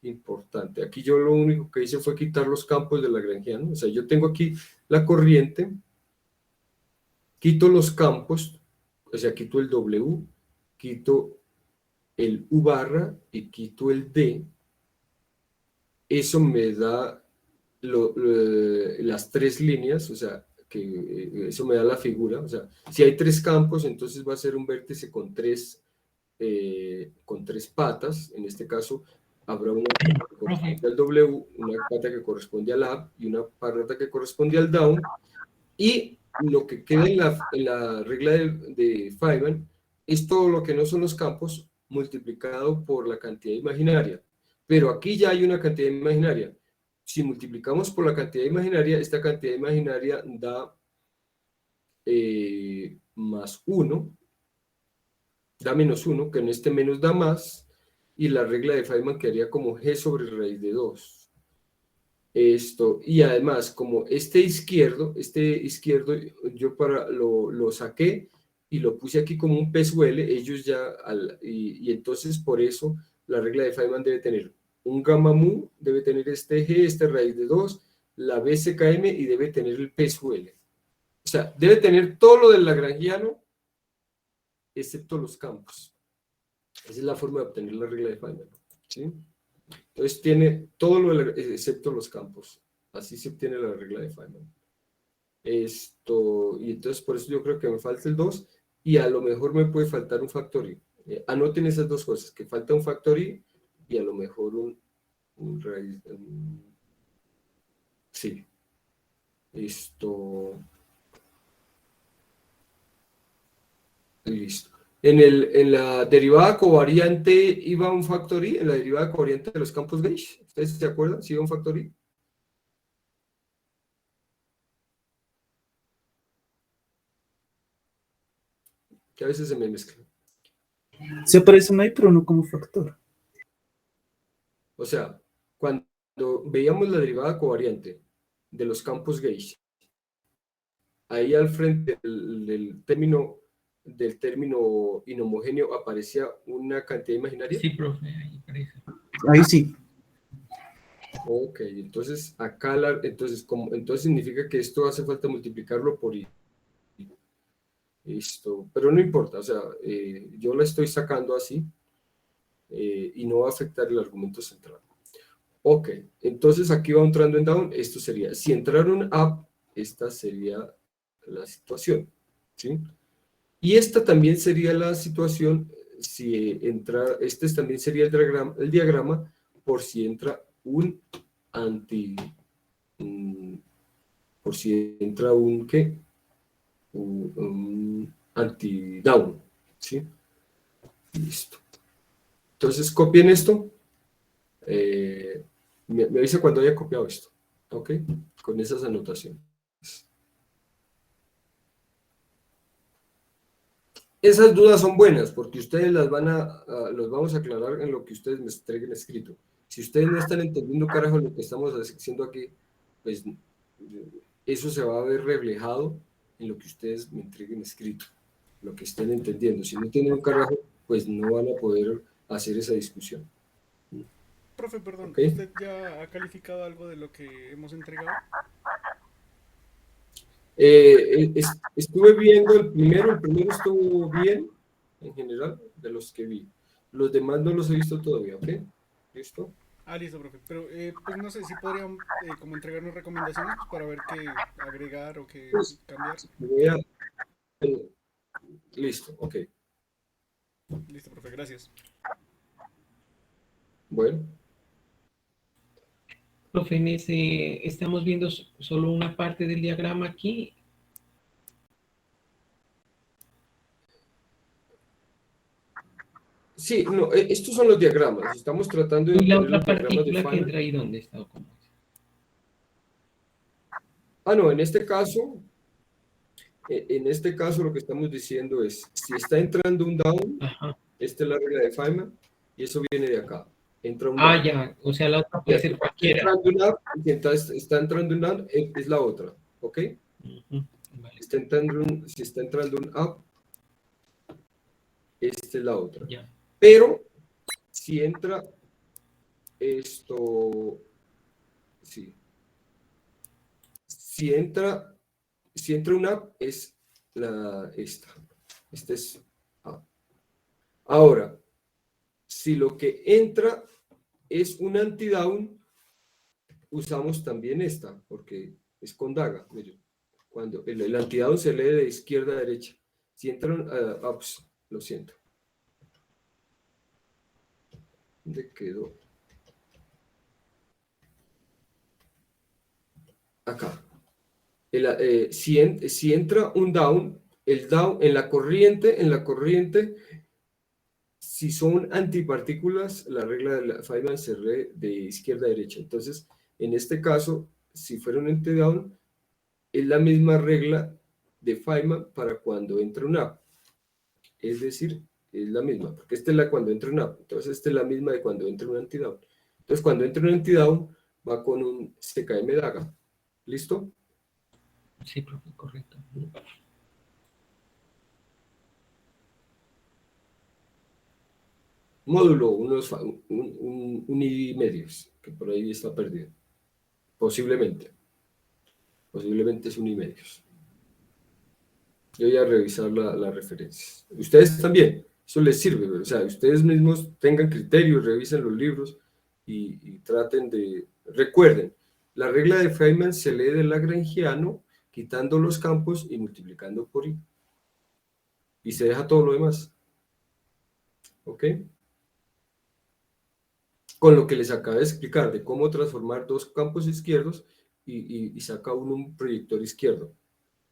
importante. Aquí yo lo único que hice fue quitar los campos del lagrangiano. O sea, yo tengo aquí la corriente, quito los campos, o sea, quito el W, quito el U barra y quito el D. Eso me da las tres líneas, o sea, que eso me da la figura, o sea, si hay tres campos, entonces va a ser un vértice con tres patas, en este caso habrá una pata que corresponde al W, una pata que corresponde al up y una pata que corresponde al down, y lo que queda en la regla de Feynman es todo lo que no son los campos multiplicado por la cantidad imaginaria, pero aquí ya hay una cantidad imaginaria. Si multiplicamos por la cantidad imaginaria, esta cantidad imaginaria da más 1, da menos 1, que en este menos da más, y la regla de Feynman quedaría como g sobre raíz de 2. Y además, como este izquierdo yo lo saqué y lo puse aquí como un pezuele, ellos ya, y entonces por eso la regla de Feynman debe tener un gamma mu, debe tener este g, este raíz de 2, la BCKM y debe tener el pezuele. O sea, debe tener todo lo del lagrangiano, excepto los campos. Esa es la forma de obtener la regla de Feynman, ¿sí? Entonces tiene todo lo excepto los campos. Así se obtiene la regla de Feynman. Y entonces por eso yo creo que me falta el 2 y a lo mejor me puede faltar un factor i. Anoten esas dos cosas, que falta un factor i y a lo mejor un raíz. Sí. Listo. En la derivada covariante iba un factor i, en la derivada covariante de los campos gauge. ¿Ustedes se acuerdan? ¿Sí iba un factor i? Que a veces se me mezcla. Se aparece un ahí, pero no como factor. O sea, cuando veíamos la derivada covariante de los campos gauge, ahí al frente del término inhomogéneo aparecía una cantidad imaginaria. Sí, profe, ahí aparece. Ahí sí. Ok, entonces acá, entonces significa que esto hace falta multiplicarlo por i. Pero no importa, o sea, yo la estoy sacando así y no va a afectar el argumento central. Ok, entonces aquí va un trend and down, esto sería, si entraron up, esta sería la situación, ¿sí? Y esta también sería la situación si entra, este también sería el diagrama por si entra un por si entra un ¿qué? Un anti-down, ¿sí? Listo. Entonces copien esto. Me avisa cuando haya copiado esto, ¿ok? Con esas anotaciones. Esas dudas son buenas porque ustedes los vamos a aclarar en lo que ustedes me entreguen escrito. Si ustedes no están entendiendo carajo lo que estamos haciendo aquí, pues eso se va a ver reflejado en lo que ustedes me entreguen escrito, lo que estén entendiendo. Si no tienen un carajo, pues no van a poder hacer esa discusión. Profe, perdón, ¿Okay? ¿usted ya ha calificado algo de lo que hemos entregado? Estuve viendo el primero estuvo bien, en general, de los que vi. Los demás no los he visto todavía, ¿ok? ¿Listo? Listo, profe. Pero, pues no sé si podrían como entregarnos recomendaciones pues, para ver qué agregar o qué cambiar. Listo, ok. Listo, profe, gracias. Bueno. Profe, en ese estamos viendo solo una parte del diagrama aquí. Sí, no, estos son los diagramas. Estamos tratando de ¿Y la obtener otra los diagramas de partícula que Feynman. entra ahí dónde está? ¿O cómo es? No, en este caso lo que estamos diciendo es, si está entrando un down, esta es la regla de Feynman, y eso viene de acá. Entra un down. Ya, o sea, la otra puede ser cualquiera. Está entrando un up, es la otra, ¿ok? Vale. Si está entrando un up, esta es la otra. Ya. Pero, si entra esto, sí. Si entra un up, es esta. Esta es up. Ahora, si lo que entra es un anti-down, usamos también esta, porque es con daga. Miren, cuando el antidown se lee de izquierda a derecha. Si entran, ups, lo siento. ¿Dónde quedó? Acá. Si entra un down, el down en la corriente, si son antipartículas, la regla de la Feynman se lee de izquierda a derecha. Entonces, en este caso, si fuera un anti-down, es la misma regla de Feynman para cuando entra un up. Es decir, es la misma, porque esta es la cuando entra un up. Entonces, esta es la misma de cuando entra un anti-down. Entonces, cuando entra un anti-down, va con un CKM daga. ¿Listo? Sí, profe, correcto. Módulo, un y medios, que por ahí está perdido. Posiblemente es un y medios. Yo voy a revisar las referencias. Ustedes también, eso les sirve, o sea, ustedes mismos tengan criterio, revisen los libros y traten de... Recuerden, la regla de Feynman se lee del lagrangiano, quitando los campos y multiplicando por i. Y se deja todo lo demás. ¿Ok? Con lo que les acabo de explicar de cómo transformar dos campos izquierdos y saca uno un proyector izquierdo.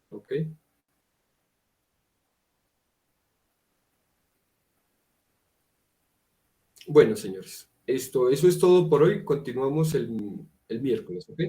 ¿Ok? Bueno, señores, eso es todo por hoy. Continuamos el miércoles, ¿ok?